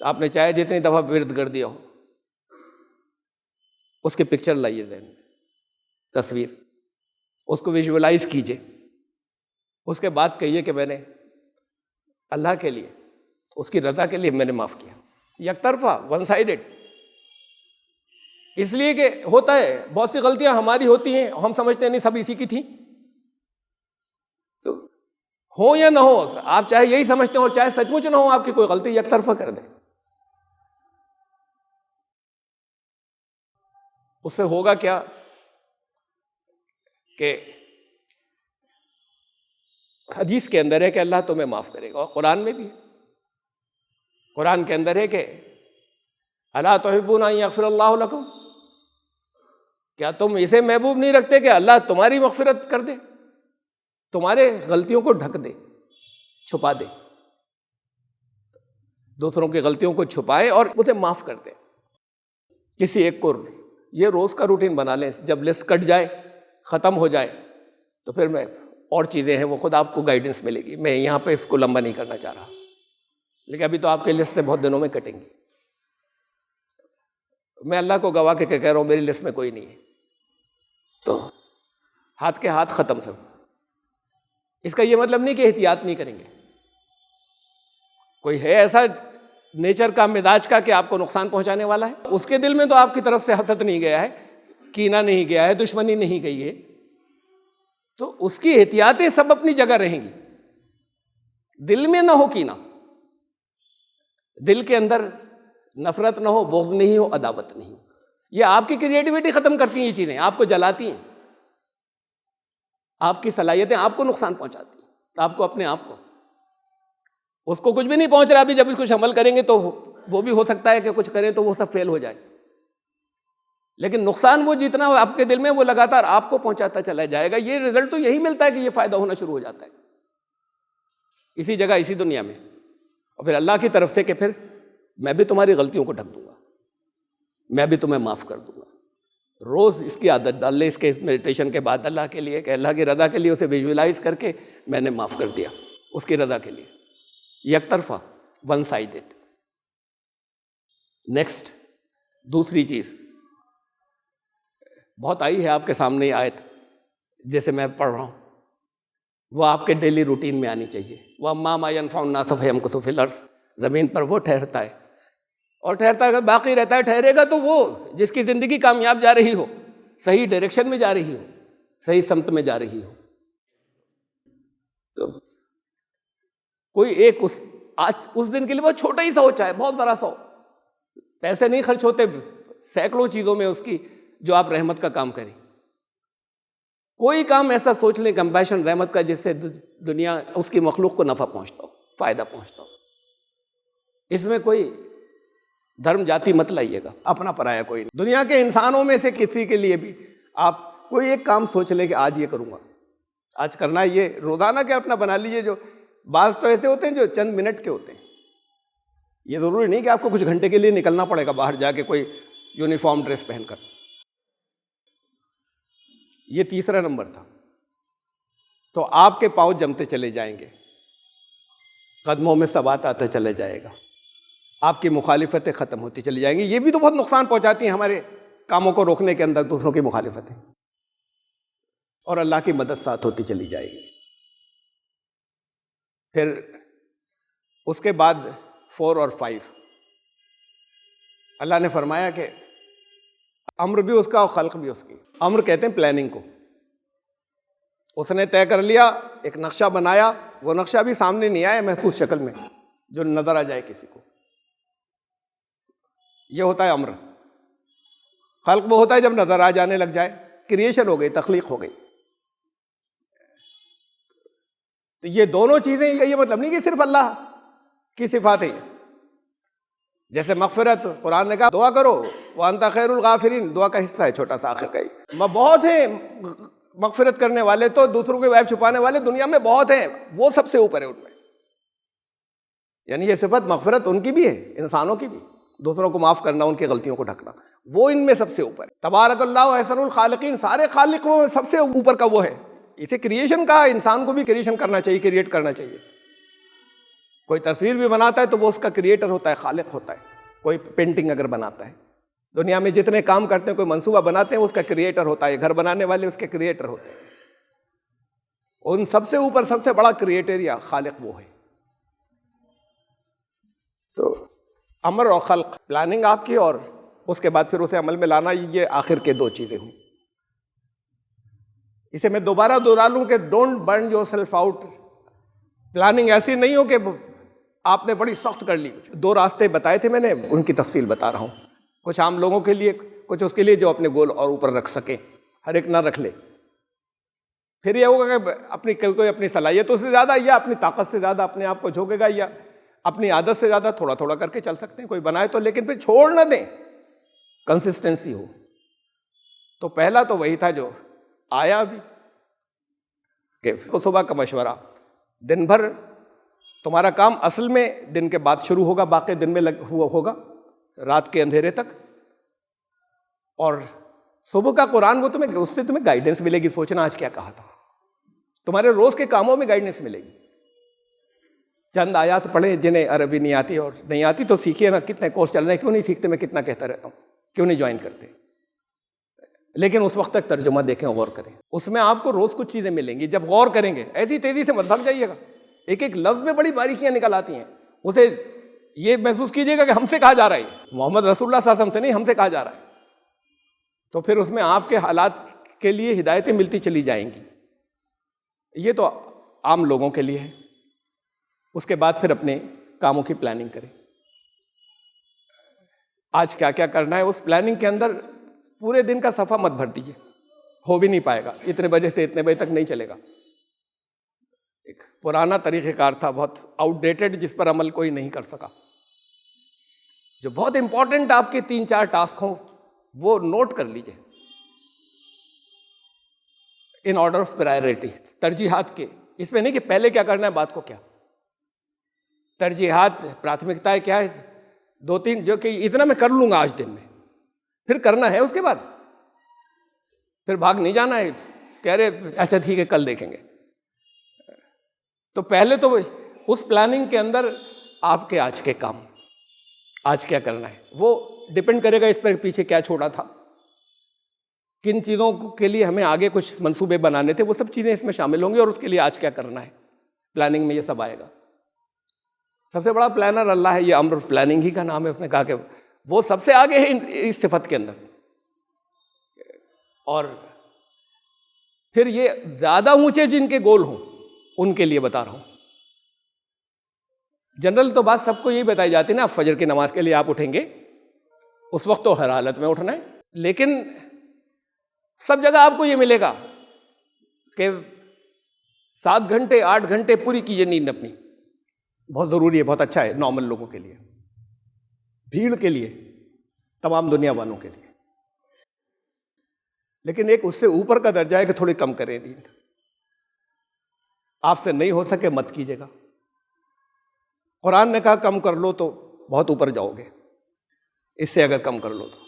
आपने चाहे जितनी दफा विर्द कर दिया हो, उसकी पिक्चर लाइए ज़हन में, तस्वीर, उसको विजुअलाइज कीजिए। उसके बाद कहिए कि मैंने अल्लाह के लिए, उसकी रजा के लिए मैंने माफ किया। यकतरफा, वन साइडेड, इसलिए कि होता है बहुत सी गलतियां हमारी होती हैं, हम समझते हैं नहीं सब इसी की थी। तो हो या ना हो, आप चाहे यही समझते हो और चाहे सचमुच ना हो आपकी कोई गलती, यकतरफा कर दें। उससे होगा क्या कि हदीस के अंदर है कि अल्लाह तुम्हें माफ करेगा, और कुरान में भी है। कुरान के अंदर है कि अला तुहिब्बूना अन यग़फ़िरल्लाहु लकुम, क्या तुम इसे महबूब नहीं रखते कि अल्लाह तुम्हारी मग़फ़िरत कर दे, तुम्हारे गलतियों को ढक दे, छुपा दे, दूसरों की गलतियों को छुपाए और उसे माफ कर दे। किसी एक को ये रोज का रूटीन बना लें, जब लिस्ट कट जाए, खत्म हो जाए, तो फिर मैं और चीजें हैं वो खुद आपको गाइडेंस मिलेगी। मैं यहाँ पे इसको लंबा नहीं करना चाह रहा, लेकिन अभी तो आपके लिस्ट से बहुत दिनों में कटेंगी। मैं अल्लाह को गवाह के कह रहा हूँ मेरी लिस्ट में कोई नहीं है, तो हाथ के हाथ खत्म सब। इसका ये मतलब नहीं कि एहतियात नहीं करेंगे। कोई है ऐसा नेचर का, मिजाज का, कि आपको नुकसान पहुंचाने वाला है, उसके दिल में तो आपकी तरफ से हसद नहीं गया है, कीना नहीं गया है, दुश्मनी नहीं गई है, तो उसकी एहतियातें सब अपनी जगह रहेंगी। दिल में ना हो कीना, दिल के अंदर नफरत ना हो, बुग़्ज़ नहीं हो, अदावत नहीं हो। ये आपकी क्रिएटिविटी ख़त्म करती हैं, ये चीज़ें आपको जलाती हैं, आपकी सलाहियतें आपको नुकसान पहुंचाती हैं, आपको अपने आप को। उसको कुछ भी नहीं पहुंच रहा अभी, जब कुछ अमल करेंगे तो वो भी हो सकता है कि कुछ करें तो वो सब फेल हो जाए, लेकिन नुकसान वो जितना हो आपके दिल में, वो लगातार आपको पहुंचाता चला जाएगा। ये रिजल्ट तो यही मिलता है कि ये फ़ायदा होना शुरू हो जाता है इसी जगह, इसी दुनिया में। और फिर अल्लाह की तरफ से कि फिर मैं भी तुम्हारी गलतियों को ढक दूंगा, मैं भी तुम्हें माफ़ कर दूंगा। रोज़ इसकी आदत डाल ले, इसके मेडिटेशन के बाद अल्लाह के लिए, कि अल्लाह की रज़ा के लिए उसे विजुअलाइज करके मैंने माफ़ कर दिया उसकी रज़ा के लिए। एक तरफा, वन साइडेड। नेक्स्ट, दूसरी चीज़ बहुत आई है आपके सामने आयत, जैसे मैं पढ़ रहा हूँ, वह आपके डेली रूटीन में आनी चाहिए। वह मामा यनफ़उ नास फयमकुसु फिल अर्ज़, ज़मीन पर वो ठहरता है और ठहरता है, बाकी रहता है। ठहरेगा तो वो जिसकी ज़िंदगी कामयाब जा रही हो, सही डायरेक्शन में जा रही हो, सही समत में जा रही हो। तो कोई एक उस दिन के लिए बहुत छोटा ही सा हो, चाहे बहुत बड़ा सा हो, पैसे नहीं खर्च होते सैकड़ों चीज़ों में उसकी, जो आप रहमत का काम करें। कोई काम ऐसा सोच लें, कंपैशन, रहमत का, जिससे दुनिया उसकी मखलूक को नफ़ा पहुंचता हो, फ़ायदा पहुंचता हो। इसमें कोई धर्म जाति मत लाइएगा, अपना पराया कोई नहीं। दुनिया के इंसानों में से किसी के लिए भी आप कोई एक काम सोच लें कि आज ये करूँगा, आज करना है, ये रोज़ाना के अपना बना लीजिए। जो बाज़ तो ऐसे होते हैं जो चंद मिनट के होते हैं, ये ज़रूरी नहीं कि आपको कुछ घंटे के लिए निकलना पड़ेगा बाहर जाके कोई यूनिफॉर्म ड्रेस पहनकर। ये तीसरा नंबर था। तो आपके पाँव जमते चले जाएंगे, कदमों में सबात आते चले जाएगा, आपकी मुखालिफतें ख़त्म होती चली जाएंगी। ये भी तो बहुत नुकसान पहुंचाती हैं हमारे कामों को रोकने के अंदर, दूसरों की मुखालिफतें, और अल्लाह की मदद साथ होती चली जाएगी। फिर उसके बाद 4 और 5 अल्लाह ने फरमाया कि अम्र भी उसका और खल्क भी उसकी। अम्र कहते हैं प्लानिंग को। उसने तय कर लिया, एक नक्शा बनाया, वो नक्शा भी सामने नहीं आया महसूस शक्ल में जो नजर आ जाए किसी को, ये होता है अम्र। खल्क वो होता है जब नजर आ जाने लग जाए, क्रिएशन हो गई, तख्लीक हो गई। तो ये दोनों चीजें, ये मतलब नहीं कि सिर्फ अल्लाह की सिफात है। जैसे मग़फ़िरत, कुरान ने कहा दुआ करो, व अंता खैरुल गाफिरीन, दुआ का हिस्सा है छोटा सा आखिर का ही। बहुत हैं मग़फ़िरत करने वाले, तो दूसरों के ऐब छुपाने वाले दुनिया में बहुत हैं, वो सबसे ऊपर है उनमें। यानी ये सिफत मग़फ़िरत उनकी भी है, इंसानों की भी, दूसरों को माफ़ करना, उनकी गलतियों को ढकना, वो इनमें सबसे ऊपर है। तबारकल्लाहु अहसनुल खालिकीन, सारे खालिकों में सबसे ऊपर का वो है। इसे क्रिएशन कहा, इंसान को भी क्रिएशन करना चाहिए, क्रिएट करना चाहिए। कोई तस्वीर भी बनाता है तो वो उसका क्रिएटर होता है, खालिक होता है। कोई पेंटिंग अगर बनाता है, दुनिया में जितने काम करते हैं, कोई मंसूबा बनाते हैं, उसका क्रिएटर होता है। घर बनाने वाले उसके क्रिएटर होते हैं। उन सबसे ऊपर सबसे बड़ा क्रिएटर या खालिक वो है। तो अमर और खल्क, प्लानिंग आपकी, और उसके बाद फिर उसे अमल में लाना, ये आखिर के 2 चीजें हुई। इसे मैं दोबारा दोहरा लूं कि don't burn yourself out. Planning ऐसी नहीं हो कि आपने बड़ी सख्त कर ली। 2 रास्ते बताए थे मैंने, उनकी तफसील बता रहा हूं। कुछ आम लोगों के लिए, कुछ उसके लिए जो अपने गोल और ऊपर रख सके, हर एक ना रख ले। फिर यह होगा कि कोई अपनी सलाहियतों से ज़्यादा या अपनी ताकत से ज़्यादा अपने आप को झोंकेगा, या अपनी आदत से ज़्यादा थोड़ा थोड़ा करके चल सकते हैं। कोई बनाए तो, लेकिन फिर छोड़ ना दें, कंसिस्टेंसी हो। तो पहला तो वही था जो आया अभी, कि सुबह का मशवरा, दिन भर तुम्हारा काम असल में दिन के बाद शुरू होगा, बाकी दिन में हुआ होगा रात के अंधेरे तक। और सुबह का कुरान, वो तुम्हें, उससे तुम्हें गाइडेंस मिलेगी, सोचना आज क्या कहा था। तुम्हारे रोज के कामों में गाइडेंस मिलेगी। चंद आयात पढ़े जिन्हें अरबी नहीं आती, और नहीं आती तो सीखिए ना। कितने कोर्स चल रहे हैं, क्यों नहीं सीखते? मैं कितना कहता रहता हूँ, क्यों नहीं ज्वाइन करते? लेकिन उस वक्त तक तर्जुमा देखें, गौर करें, उसमें आपको रोज कुछ चीजें मिलेंगी। जब गौर करेंगे, ऐसी तेजी से मत भाग जाइएगा। एक एक लफ्ज में बड़ी बारीकियां निकल आती हैं। उसे ये महसूस कीजिएगा कि हमसे कहा जा रहा है, मोहम्मद रसूलुल्लाह सल्लल्लाहु अलैहि वसल्लम से नहीं, हमसे कहा जा रहा है। तो फिर उसमें आपके हालात के लिए हिदायतें मिलती चली जाएंगी। ये तो आम लोगों के लिए है। उसके बाद फिर अपने कामों की प्लानिंग करें। आज क्या क्या करना है, उस प्लानिंग के अंदर पूरे दिन का सफ़ा मत भर दीजिए, हो भी नहीं पाएगा, इतने बजे से इतने बजे तक नहीं चलेगा। एक पुराना तरीक़ेकार था, बहुत आउटडेटेड, जिस पर अमल कोई नहीं कर सका। जो बहुत इंपॉर्टेंट आपके 3-4 टास्क हों वो नोट कर लीजिए इन ऑर्डर ऑफ प्रायोरिटी, तरजीहात के। इसमें नहीं कि पहले क्या करना है बाद को क्या, तरजीहात, प्राथमिकताएं क्या है, 2-3 जो कि इतना मैं कर लूंगा आज दिन में, फिर करना है, उसके बाद फिर भाग नहीं जाना है, कह रहे अच्छा ठीक है कल देखेंगे। तो पहले तो उस प्लानिंग के अंदर आपके आज के काम, आज क्या करना है, वो डिपेंड करेगा इस पर पीछे क्या छोड़ा था, किन चीज़ों के लिए हमें आगे कुछ मंसूबे बनाने थे, वो सब चीज़ें इसमें शामिल होंगी और उसके लिए आज क्या करना है, प्लानिंग में ये सब आएगा। सबसे बड़ा प्लानर अल्लाह है, ये अम्र प्लानिंग ही का नाम है। उसने कहा कि वो सबसे आगे है इस सिफत के अंदर। और फिर ये ज़्यादा ऊंचे जिनके गोल हों उनके लिए बता रहा हूँ। जनरल तो बात सबको यही बताई जाती है ना, फजर की नमाज के लिए आप उठेंगे, उस वक्त तो हर हालत में उठना है, लेकिन सब जगह आपको ये मिलेगा कि 7 घंटे 8 घंटे पूरी कीजिए नींद अपनी, बहुत ज़रूरी है, बहुत अच्छा है नॉर्मल लोगों के लिए, भीड़ के लिए, तमाम दुनिया वालों के लिए। लेकिन एक उससे ऊपर का दर्जा है कि थोड़ी कम करें नींद, आपसे नहीं हो सके मत कीजिएगा। कुरान ने कहा कम कर लो तो बहुत ऊपर जाओगे, इससे अगर कम कर लो तो।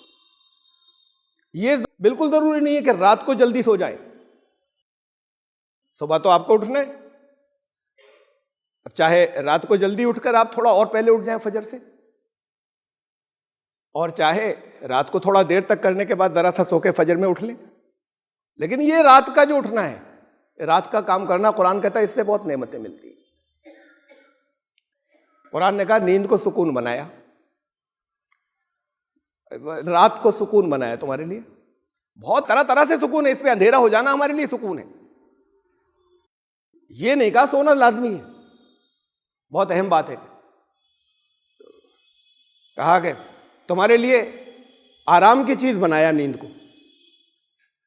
ये बिल्कुल ज़रूरी नहीं है कि रात को जल्दी सो जाए, सुबह तो आपको उठना है। अब चाहे रात को जल्दी उठकर आप थोड़ा और पहले उठ जाएं फजर से, और चाहे रात को थोड़ा देर तक करने के बाद जरा सा सो के फजर में उठ लें, लेकिन ये रात का जो उठना है, रात का काम करना, कुरान कहता है इससे बहुत नेमतें मिलती हैं। कुरान ने कहा नींद को सुकून बनाया, रात को सुकून बनाया तुम्हारे लिए, बहुत तरह तरह से सुकून है, इसमें अंधेरा हो जाना हमारे लिए सुकून है। ये नहीं कहा सोना लाजमी है, बहुत अहम बात है। कहा कि तुम्हारे लिए आराम की चीज बनाया नींद को,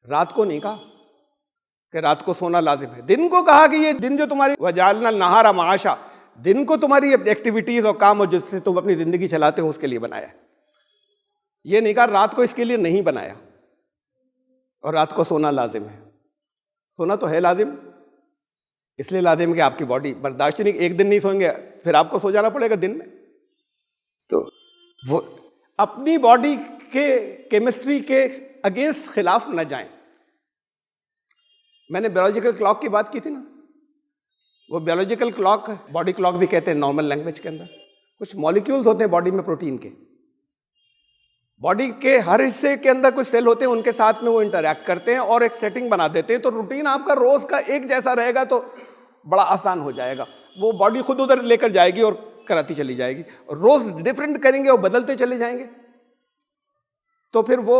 रात को नहीं कहा कि रात को सोना लाजिम है। दिन को कहा कि ये दिन जो तुम्हारी वजालना नहारा माशा, दिन को तुम्हारी एक्टिविटीज और काम और जिससे तुम अपनी जिंदगी चलाते हो उसके लिए बनाया है। ये नहीं कहा रात को इसके लिए नहीं बनाया और रात को सोना लाजिम है। सोना तो है लाजिम, इसलिए लाजिम कि आपकी बॉडी बर्दाश्त नहीं, एक दिन नहीं सोएंगे फिर आपको सो जाना पड़ेगा दिन में। तो वो अपनी बॉडी के केमिस्ट्री के अगेंस्ट खिलाफ न जाएं। मैंने बायोलॉजिकल क्लॉक की बात की थी ना, वो बायोलॉजिकल क्लॉक, बॉडी क्लॉक भी कहते हैं नॉर्मल लैंग्वेज के अंदर। कुछ मॉलिक्यूल्स होते हैं बॉडी में प्रोटीन के, बॉडी के हर हिस्से के अंदर कुछ सेल होते हैं, उनके साथ में वो इंटरैक्ट करते हैं और एक सेटिंग बना देते हैं। तो रूटीन आपका रोज का एक जैसा रहेगा तो बड़ा आसान हो जाएगा, वो बॉडी खुद उधर लेकर जाएगी और कराती चली जाएगी। रोज डिफरेंट करेंगे और बदलते चले जाएंगे तो फिर वो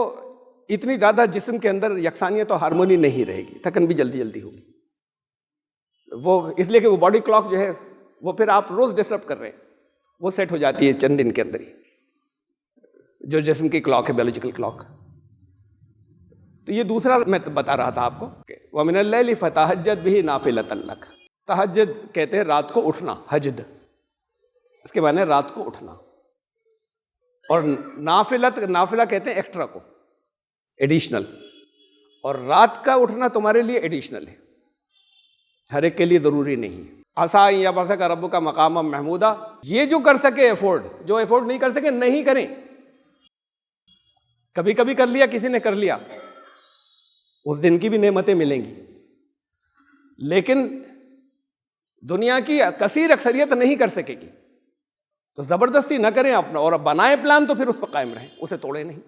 इतनी ज्यादा जिस्म के अंदर यकसानियत और हार्मोनी नहीं रहेगी, थकन भी जल्दी जल्दी होगी। वो इसलिए कि वो बॉडी क्लॉक जो है वो फिर आप रोज डिस्टर्ब कर रहे हैं, वो सेट हो जाती है चंद दिन के अंदर ही, जो जिस्म की क्लॉक है, बायोलॉजिकल क्लॉक। तो ये दूसरा मैं बता रहा था आपको, व मिनल लैली फतहज्जद बिही नाफिलतन लक। तहज्जुद कहते हैं रात को उठना, हजद इसके माने रात को उठना, और नाफिला कहते हैं एक्स्ट्रा को, एडिशनल। और रात का उठना तुम्हारे लिए एडिशनल है, हर एक के लिए जरूरी नहीं है। आसा या बसा का रब्बु का मकाम महमूदा, ये जो कर सके एफोर्ड, जो एफोर्ड नहीं कर सके नहीं करें। कभी कभी कर लिया, किसी ने कर लिया, उस दिन की भी नेमतें मिलेंगी, लेकिन दुनिया की कसीर अक्सरियत नहीं कर सकेगी। तो जबरदस्ती न करें अपना, और बनाए प्लान तो फिर उस पर कायम रहें, उसे तोड़े नहीं।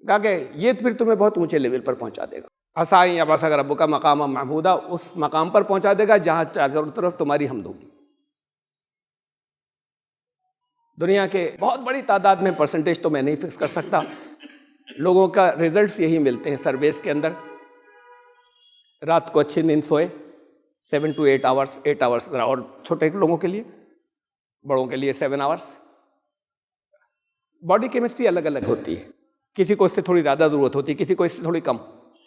कहा कि ये फिर तुम्हें बहुत ऊंचे लेवल पर पहुंचा देगा। हसाई या बसा रब्बु का मकाम महमूदा, उस मकाम पर पहुंचा देगा जहां चारों तरफ तुम्हारी हमद होगी। दुनिया के बहुत बड़ी तादाद में, परसेंटेज तो मैं नहीं फिक्स कर सकता, लोगों का रिजल्ट्स यही मिलते हैं सर्वेस के अंदर। रात को अच्छी नींद सोए, 7 to 8 आवर्स, 8 आवर्स और छोटे लोगों के लिए, बड़ों के लिए 7 आवर्स। बॉडी केमिस्ट्री अलग अलग होती है, किसी को इससे थोड़ी ज़्यादा ज़रूरत होती है, किसी को इससे थोड़ी कम।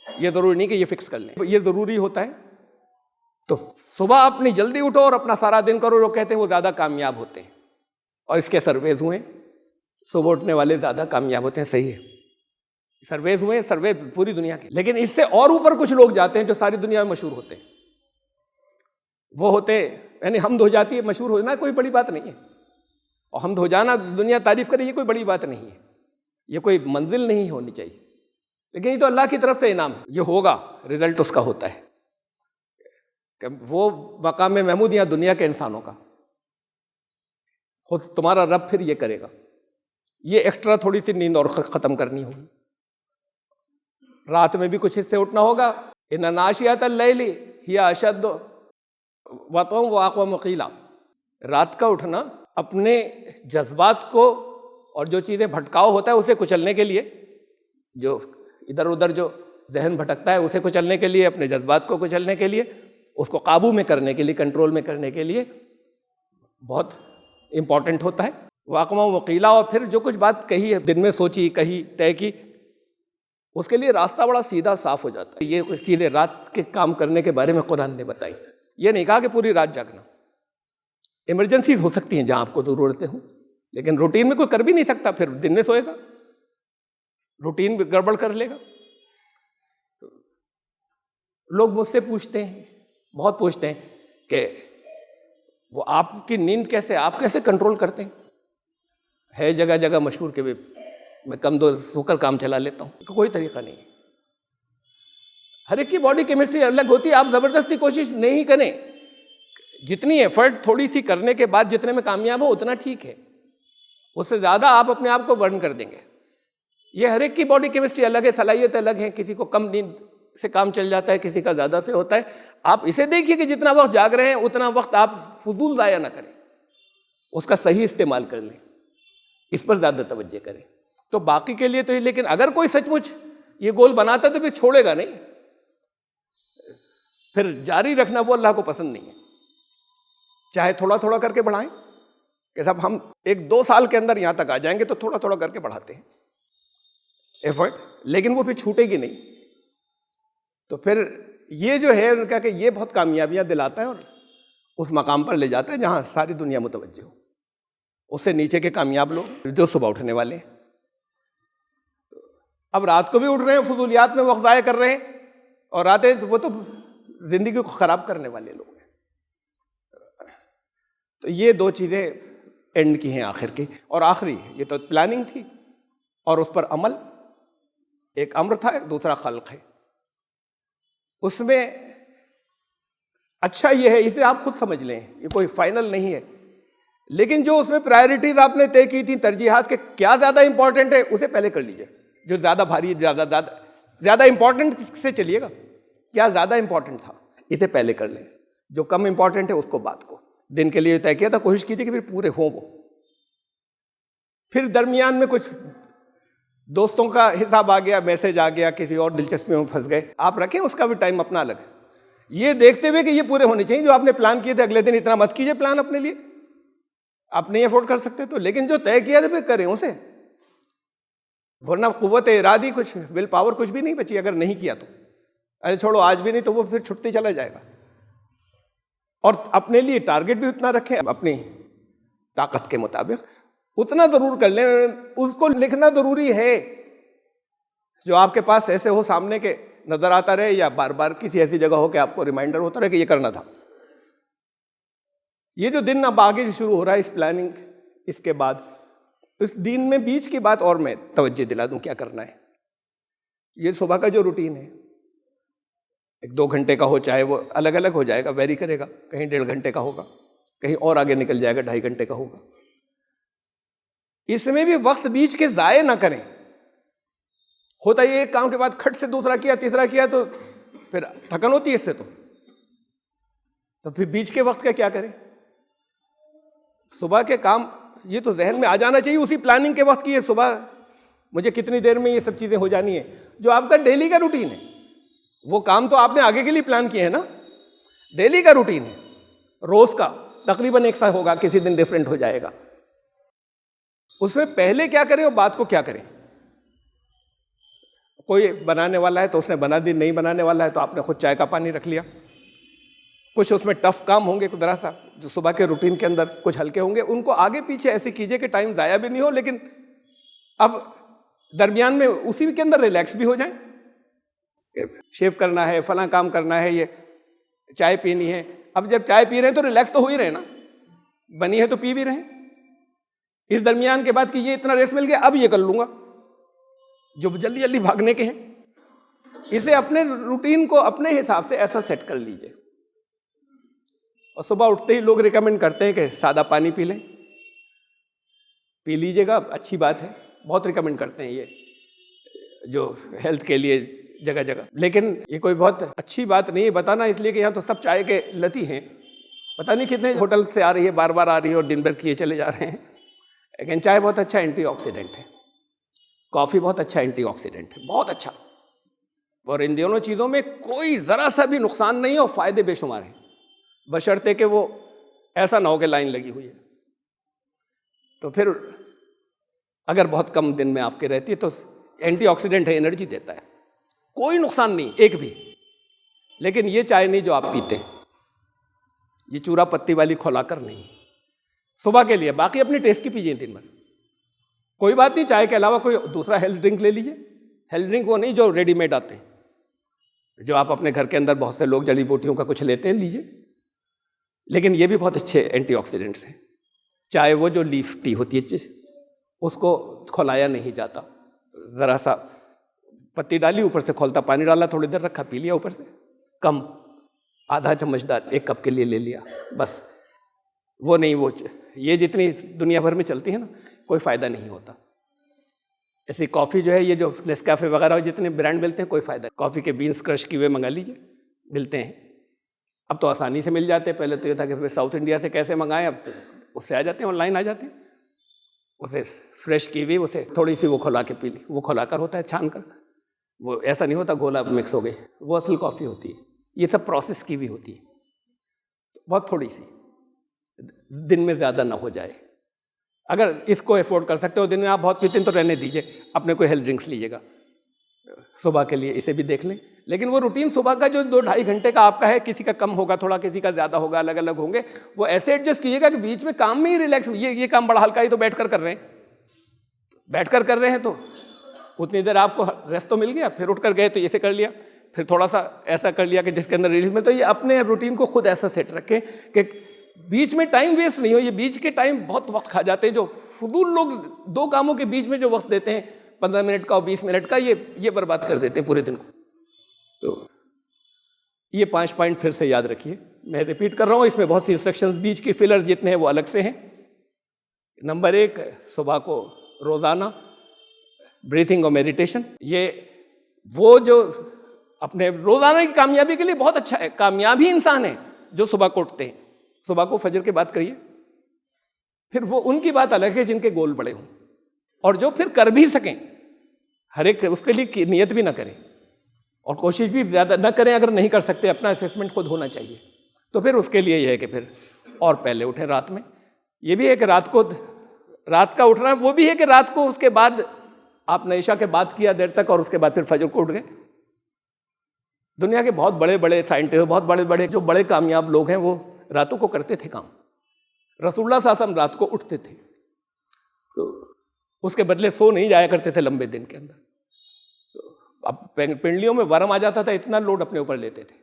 ये ज़रूरी नहीं कि ये फिक्स कर लें, ये ज़रूरी होता है। तो सुबह अपनी जल्दी उठो और अपना सारा दिन करो, लोग कहते हैं वो ज़्यादा कामयाब होते हैं, और इसके सर्वेज हुए, सुबह उठने वाले ज़्यादा कामयाब होते हैं। सही है, सर्वेज हुए, सर्वे पूरी दुनिया के। लेकिन इससे और ऊपर कुछ लोग जाते हैं जो सारी दुनिया में मशहूर होते हैं। वो होते, यानी हमद हो जाती है, मशहूर होना कोई बड़ी बात नहीं है, और हमद हो जाना, दुनिया तारीफ करे, ये कोई बड़ी बात नहीं है, ये कोई मंजिल नहीं होनी चाहिए। लेकिन ये तो अल्लाह की तरफ से इनाम है, ये होगा, रिजल्ट उसका होता है कि वो मकाम महमूद यहाँ दुनिया के इंसानों का खुद तुम्हारा रब फिर ये करेगा। ये एक्स्ट्रा थोड़ी सी नींद और ख़त्म करनी होगी, रात में भी कुछ हिस्से उठना होगा। इन्ना नाशियात अल-लैली हिया अशद्द वतअन व अक़वम क़ीला। रात का उठना अपने जज्बात को और जो चीज़ें भटकाव होता है उसे कुचलने के लिए, जो इधर उधर जो जहन भटकता है उसे कुचलने के लिए, अपने जज्बात को कुचलने के लिए, उसको काबू में करने के लिए, कंट्रोल में करने के लिए बहुत इम्पॉर्टेंट होता है। वाक़मा वकीला, और फिर जो कुछ बात कही है, दिन में सोची, कही, तय की, उसके लिए रास्ता बड़ा सीधा साफ हो जाता है। ये कुछ चीज़ें रात के काम करने के बारे में कुरान ने बताई। ये नहीं कहा कि पूरी रात जागना, इमरजेंसीज हो सकती हैं जहाँ आपको ज़रूरतें हों, लेकिन रूटीन में कोई कर भी नहीं सकता, फिर दिन में सोएगा, रूटीन गड़बड़ कर लेगा। तो लोग मुझसे पूछते हैं, बहुत पूछते हैं कि वो आपकी नींद कैसे, आप कैसे कंट्रोल करते हैं। है जगह जगह मशहूर के मैं कम दो सोकर काम चला लेता हूँ, कोई तरीका नहीं है। हर एक की बॉडी केमिस्ट्री अलग होती है। आप ज़बरदस्ती कोशिश नहीं करें, जितनी एफर्ट थोड़ी सी करने के बाद जितने में कामयाब हो उतना ठीक है, उससे ज़्यादा आप अपने आप को बर्न कर देंगे। ये हर एक की बॉडी केमिस्ट्री अलग है, सलाहियत अलग है, किसी को कम नींद से काम चल जाता है, किसी का ज़्यादा से होता है। आप इसे देखिए कि जितना वक्त जाग रहे हैं उतना वक्त आप फजूल ज़ाया ना करें, उसका सही इस्तेमाल कर लें, इस पर ज़्यादा तवज्जो करें। तो बाकी के लिए तो ही, लेकिन अगर कोई सचमुच ये गोल बनाता तो फिर छोड़ेगा नहीं, फिर जारी रखना वो अल्लाह को पसंद नहीं है। चाहे थोड़ा थोड़ा करके बढ़ाएं, कि साहब हम 1-2 साल के अंदर यहाँ तक आ जाएंगे, तो थोड़ा थोड़ा करके बढ़ाते हैं एफर्ट, लेकिन वो फिर छूटेगी नहीं। तो फिर ये जो है उनका कि ये बहुत कामयाबियाँ दिलाता है और उस मकाम पर ले जाता है जहाँ सारी दुनिया मुतवज्जह हो। उससे नीचे के कामयाब लोग जो सुबह उठने वाले हैं, अब रात को भी उठ रहे हैं, फजूलियात में वक्त ज़ाया कर रहे हैं, और रातें वो तो ज़िंदगी को ख़राब करने वाले लोग हैं। तो ये 2 चीज़ें एंड की हैं आखिर की, और आखिरी ये तो प्लानिंग थी और उस पर अमल, एक अम्र था, दूसरा खल्क है। उसमें अच्छा ये है, इसे आप खुद समझ लें, ये कोई फाइनल नहीं है, लेकिन जो उसमें प्रायोरिटीज आपने तय की थी, तरजीहात के क्या ज़्यादा इंपॉर्टेंट है उसे पहले कर लीजिए। जो ज़्यादा भारी, ज़्यादा इंपॉर्टेंट से चलिएगा, क्या ज़्यादा इंपॉर्टेंट था इसे पहले कर लें, जो कम इंपॉर्टेंट है उसको बाद को। दिन के लिए तय किया था, कोशिश कीजिए कि फिर पूरे हों वो। फिर दरमियान में कुछ दोस्तों का हिसाब आ गया, मैसेज आ गया, किसी और दिलचस्पी में फंस गए, आप रखें उसका भी टाइम अपना अलग। ये देखते हुए कि ये पूरे होने चाहिए, जो आपने प्लान किए थे अगले दिन इतना मत कीजिए प्लान अपने लिए, आप नहीं अफोर्ड कर सकते तो, लेकिन जो तय किया था फिर करें उसे, वरना कुव्वत इरादी, कुछ विल पावर कुछ भी नहीं बची अगर नहीं किया तो। अरे छोड़ो आज भी नहीं तो वो फिर छुट्टी चला जाएगा। और अपने लिए टारगेट भी उतना रखें, अपनी ताकत के मुताबिक उतना ज़रूर कर लें। उसको लिखना ज़रूरी है जो आपके पास ऐसे हो, सामने के नज़र आता रहे, या बार बार किसी ऐसी जगह हो कि आपको रिमाइंडर होता रहे कि ये करना था। ये जो दिन अब आगे शुरू हो रहा है इस प्लानिंग, इसके बाद इस दिन में बीच की बात और मैं तवज्जो दिला दूं क्या करना है। ये सुबह का जो रूटीन है 1-2 घंटे का हो, चाहे वो अलग अलग हो जाएगा, वेरी करेगा, कहीं 1.5 घंटे का होगा, कहीं और आगे निकल जाएगा, 2.5 घंटे का होगा। इसमें भी वक्त बीच के ज़ाये ना करें। होता ये एक काम के बाद खट से दूसरा किया, तीसरा किया, तो फिर थकन होती है इससे। तो फिर बीच के वक्त का क्या करें। सुबह के काम ये तो जहन में आ जाना चाहिए उसी प्लानिंग के वक्त की, ये सुबह मुझे कितनी देर में ये सब चीज़ें हो जानी है। जो आपका डेली का रूटीन है वो काम तो आपने आगे के लिए प्लान किए है ना, डेली का रूटीन है, रोज़ का तकरीबन एक सा होगा, किसी दिन डिफरेंट हो जाएगा। उसमें पहले क्या करें और बाद को क्या करें। कोई बनाने वाला है तो उसने बना दी, नहीं बनाने वाला है तो आपने खुद चाय का पानी रख लिया। कुछ उसमें टफ काम होंगे जरा सा, जो सुबह के रूटीन के अंदर कुछ हल्के होंगे, उनको आगे पीछे ऐसे कीजिए कि टाइम ज़ाया भी नहीं हो, लेकिन अब दरमियान में उसी के अंदर रिलैक्स भी हो जाए। शेव करना है, फला काम करना है, ये चाय पीनी है। अब जब चाय पी रहे हैं तो रिलैक्स तो हो ही रहे ना, बनी है तो पी भी रहे हैं। इस दरमियान के बाद कि ये इतना रेस्ट मिल गया, अब ये कर लूंगा जो जल्दी जल्दी भागने के हैं। इसे अपने रूटीन को अपने हिसाब से ऐसा सेट कर लीजिए। और सुबह उठते ही लोग रिकमेंड करते हैं कि सादा पानी पी लें, पी लीजिएगा, अच्छी बात है, बहुत रिकमेंड करते हैं ये जो हेल्थ के लिए जगह जगह। लेकिन ये कोई बहुत अच्छी बात नहीं है बताना, इसलिए कि यहाँ तो सब चाय के लती हैं। पता नहीं कितने होटल से आ रही है, बार बार आ रही है और दिन भर किए चले जा रहे हैं। लेकिन चाय बहुत अच्छा एंटीऑक्सीडेंट है, कॉफ़ी बहुत अच्छा एंटीऑक्सीडेंट है, बहुत अच्छा। और इन दोनों चीज़ों में कोई ज़रा सा भी नुकसान नहीं है और फ़ायदे बेशुमार हैं, बशर्ते कि वो ऐसा ना हो कि लाइन लगी हुई है। तो फिर अगर बहुत कम दिन में आपके रहती है तो एंटीऑक्सीडेंट है, एनर्जी देता है, कोई नुकसान नहीं एक भी। लेकिन ये चाय नहीं जो आप पीते हैं, ये चूरा पत्ती वाली खौलाकर नहीं, सुबह के लिए। बाकी अपनी टेस्ट की पीजिए दिन भर, कोई बात नहीं। चाय के अलावा कोई दूसरा हेल्थ ड्रिंक ले लीजिए। हेल्थ ड्रिंक वो नहीं जो रेडीमेड आते हैं, जो आप अपने घर के अंदर बहुत से लोग जड़ी बूटियों का कुछ लेते हैं, लीजिए। लेकिन ये भी बहुत अच्छे एंटीऑक्सीडेंट्स हैं। चाहे वो जो लीफ टी होती है उसको खौलाया नहीं जाता, ज़रा सा पत्ती डाली, ऊपर से खौलता पानी डाला, थोड़ी देर रखा, पी लिया ऊपर से, कम आधा चम्मचदार एक कप के लिए ले लिया बस। वो नहीं, वो ये जितनी दुनिया भर में चलती है ना, कोई फ़ायदा नहीं होता। ऐसी कॉफ़ी जो है, ये जो नेस्कैफ़े वगैरह जितने ब्रांड मिलते हैं, कोई फ़ायदा। कॉफ़ी के बीन्स क्रश किए हुए मंगा लीजिए, मिलते हैं। अब तो आसानी से मिल जाते हैं, पहले तो ये था कि फिर साउथ इंडिया से कैसे मंगाएं, अब तो उससे आ जाते हैं, ऑनलाइन आ जाते हैं। उसे फ्रेश की हुई, उसे थोड़ी सी वो खौला के पी ली, वो खौलाकर होता है, छान कर। वो ऐसा नहीं होता घोला मिक्स हो गई, वो असल कॉफ़ी होती है। ये सब प्रोसेस की भी होती है, तो बहुत थोड़ी सी, दिन में ज़्यादा ना हो जाए। अगर इसको अफोर्ड कर सकते हो, दिन में आप बहुत पीते हैं तो रहने दीजिए, अपने कोई हेल्थ ड्रिंक्स लीजिएगा सुबह के लिए, इसे भी देख लें। लेकिन वो रूटीन सुबह का जो 2-2.5 घंटे का आपका है, किसी का कम होगा थोड़ा, किसी का ज़्यादा होगा, अलग अलग होंगे, वो ऐसे एडजस्ट कीजिएगा कि बीच में काम में ही रिलैक्स। ये काम बड़ा हल्का ही तो बैठ कर रहे हैं, बैठ कर रहे हैं तो उतनी देर आपको रेस्ट तो मिल गया, फिर उठ कर गए तो इसे कर लिया, फिर थोड़ा सा ऐसा कर लिया कि जिसके अंदर रिलीफ में। तो ये अपने रूटीन को खुद ऐसा सेट रखें कि बीच में टाइम वेस्ट नहीं हो। ये बीच के टाइम बहुत वक्त खा जाते हैं, जो फुदूल लोग 2 कामों के बीच में जो वक्त देते हैं 15 मिनट का और 20 मिनट का, ये बर्बाद कर देते हैं पूरे दिन को। तो ये 5 पॉइंट फिर से याद रखिए, मैं रिपीट कर रहा हूँ, इसमें बहुत सी इंस्ट्रक्शंस, बीच के फिलर जितने हैं वो अलग से हैं। नंबर 1, सुबह को रोज़ाना ब्रीथिंग और मेडिटेशन। ये वो जो अपने रोज़ाना की कामयाबी के लिए बहुत अच्छा है। कामयाबी इंसान है जो सुबह को उठते हैं, सुबह को फजर के बाद करिए। फिर वो उनकी बात अलग है जिनके गोल बड़े हों और जो फिर कर भी सकें। हर एक उसके लिए नियत भी ना करें और कोशिश भी ज़्यादा ना करें। अगर नहीं कर सकते, अपना असेसमेंट खुद होना चाहिए। तो फिर उसके लिए यह है कि फिर और पहले उठें रात में। ये भी है कि रात का उठना, वो भी है कि रात को उसके बाद आपने इशा के बाद किया देर तक और उसके बाद फिर फजर को उठ गए। दुनिया के बहुत बड़े बड़े साइंटिस्ट, बहुत बड़े बड़े जो बड़े कामयाब लोग हैं, वो रातों को करते थे काम। रसूलुल्लाह सल्लल्लाहु अलैहि वसल्लम रात को उठते थे, तो उसके बदले सो नहीं जाया करते थे लंबे दिन के अंदर। तो अब पिंडलियों में वर्म आ जाता था, इतना लोड अपने ऊपर लेते थे।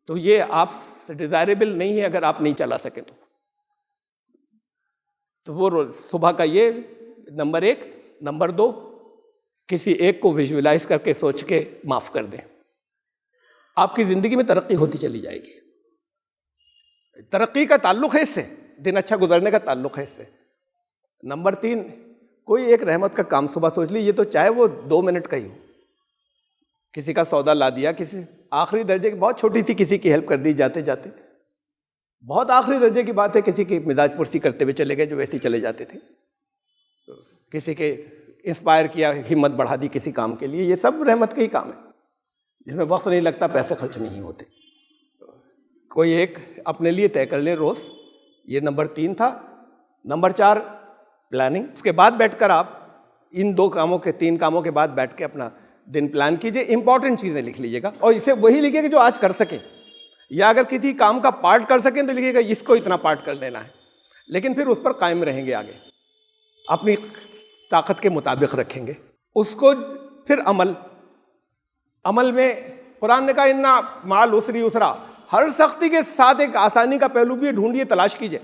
तो ये आप डिजायरेबल नहीं है अगर आप नहीं चला सके तो वो सुबह का ये नंबर 1। नंबर 2, किसी एक को विजुअलाइज करके सोच के माफ कर दें। आपकी जिंदगी में तरक्की होती चली जाएगी। तरक्की का ताल्लुक है इससे, दिन अच्छा गुजरने का ताल्लुक है इससे। नंबर 3, कोई एक रहमत का काम सुबह सोच ली, ये तो चाहे वो 2 मिनट का ही हो। किसी का सौदा ला दिया, किसी आखिरी दर्जे की, बहुत छोटी थी, किसी की हेल्प कर दी जाते जाते। बहुत आखिरी दर्जे की बात है, किसी की मिजाज पुरसी करते हुए चले गए जो वैसे ही चले जाते थे। तो किसी के इंस्पायर किया, हिम्मत बढ़ा दी किसी काम के लिए। ये सब रहमत के ही काम है जिसमें वक्त नहीं लगता, पैसे खर्च नहीं होते। कोई एक अपने लिए तय कर ले रोज़। ये नंबर 3 था। नंबर 4, प्लानिंग, उसके बाद बैठकर आप इन 2 कामों के 3 कामों के बाद बैठ के अपना दिन प्लान कीजिए। इंपॉर्टेंट चीज़ें लिख लीजिएगा और इसे वही लिखिएगा जो आज कर सकें, या अगर किसी काम का पार्ट कर सकें तो लिखिएगा इसको इतना पार्ट कर लेना है, लेकिन फिर उस पर कायम रहेंगे, आगे अपनी ताकत के मुताबिक रखेंगे उसको। फिर अमल में कुरान ने कहा इन्ना माल उसरी उसरा, हर सख्ती के साथ एक आसानी का पहलू भी ढूंढिए, तलाश कीजिए।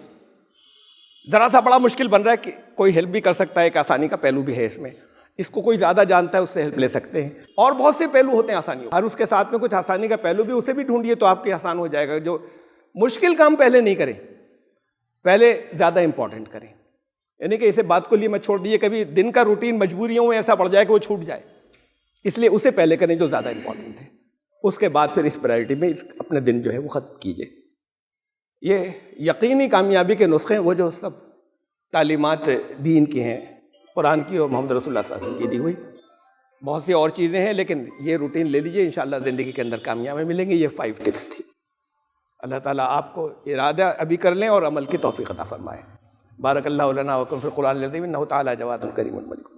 ज़रा सा बड़ा मुश्किल बन रहा है कि कोई हेल्प भी कर सकता है, एक आसानी का पहलू भी है इसमें, इसको कोई ज़्यादा जानता है उससे हेल्प ले सकते हैं। और बहुत से पहलू होते हैं आसानियों, और उसके साथ में कुछ आसानी का पहलू भी, उसे भी ढूंढिए तो आपके आसान हो जाएगा। जो मुश्किल काम पहले नहीं करें, पहले ज़्यादा इंपॉर्टेंट करें, यानी कि इसे बात को लिए मत छोड़ दीजिए, कभी दिन का रूटीन मजबूरियों में ऐसा पड़ जाए कि वो छूट जाए, इसलिए उसे पहले करें जो ज़्यादा इंपॉर्टेंट है, उसके बाद फिर इस प्रायोरिटी में अपने दिन जो है वो ख़त्म कीजिए। ये यकीनी कामयाबी के नुस्खे वो जो सब तालीमात दीन की हैं, कुरान की और मोहम्मद रसूलुल्लाह सल्लल्लाहु अलैहि वसल्लम की दी हुई, बहुत सी और चीज़ें हैं, लेकिन ये रूटीन ले लीजिए, इंशाअल्लाह ज़िंदगी के अंदर कामयाबी मिलेंगी। ये 5 टिप्स थी। अल्लाह ताला आपको इरादा अभी कर लें और अमल की तौफीक अता फरमाए। बारकल्लाहु लना व लकुम फ़िल कुरानिल अज़ीम, इन्नहु तआला जवादुल करीमुल मलिक।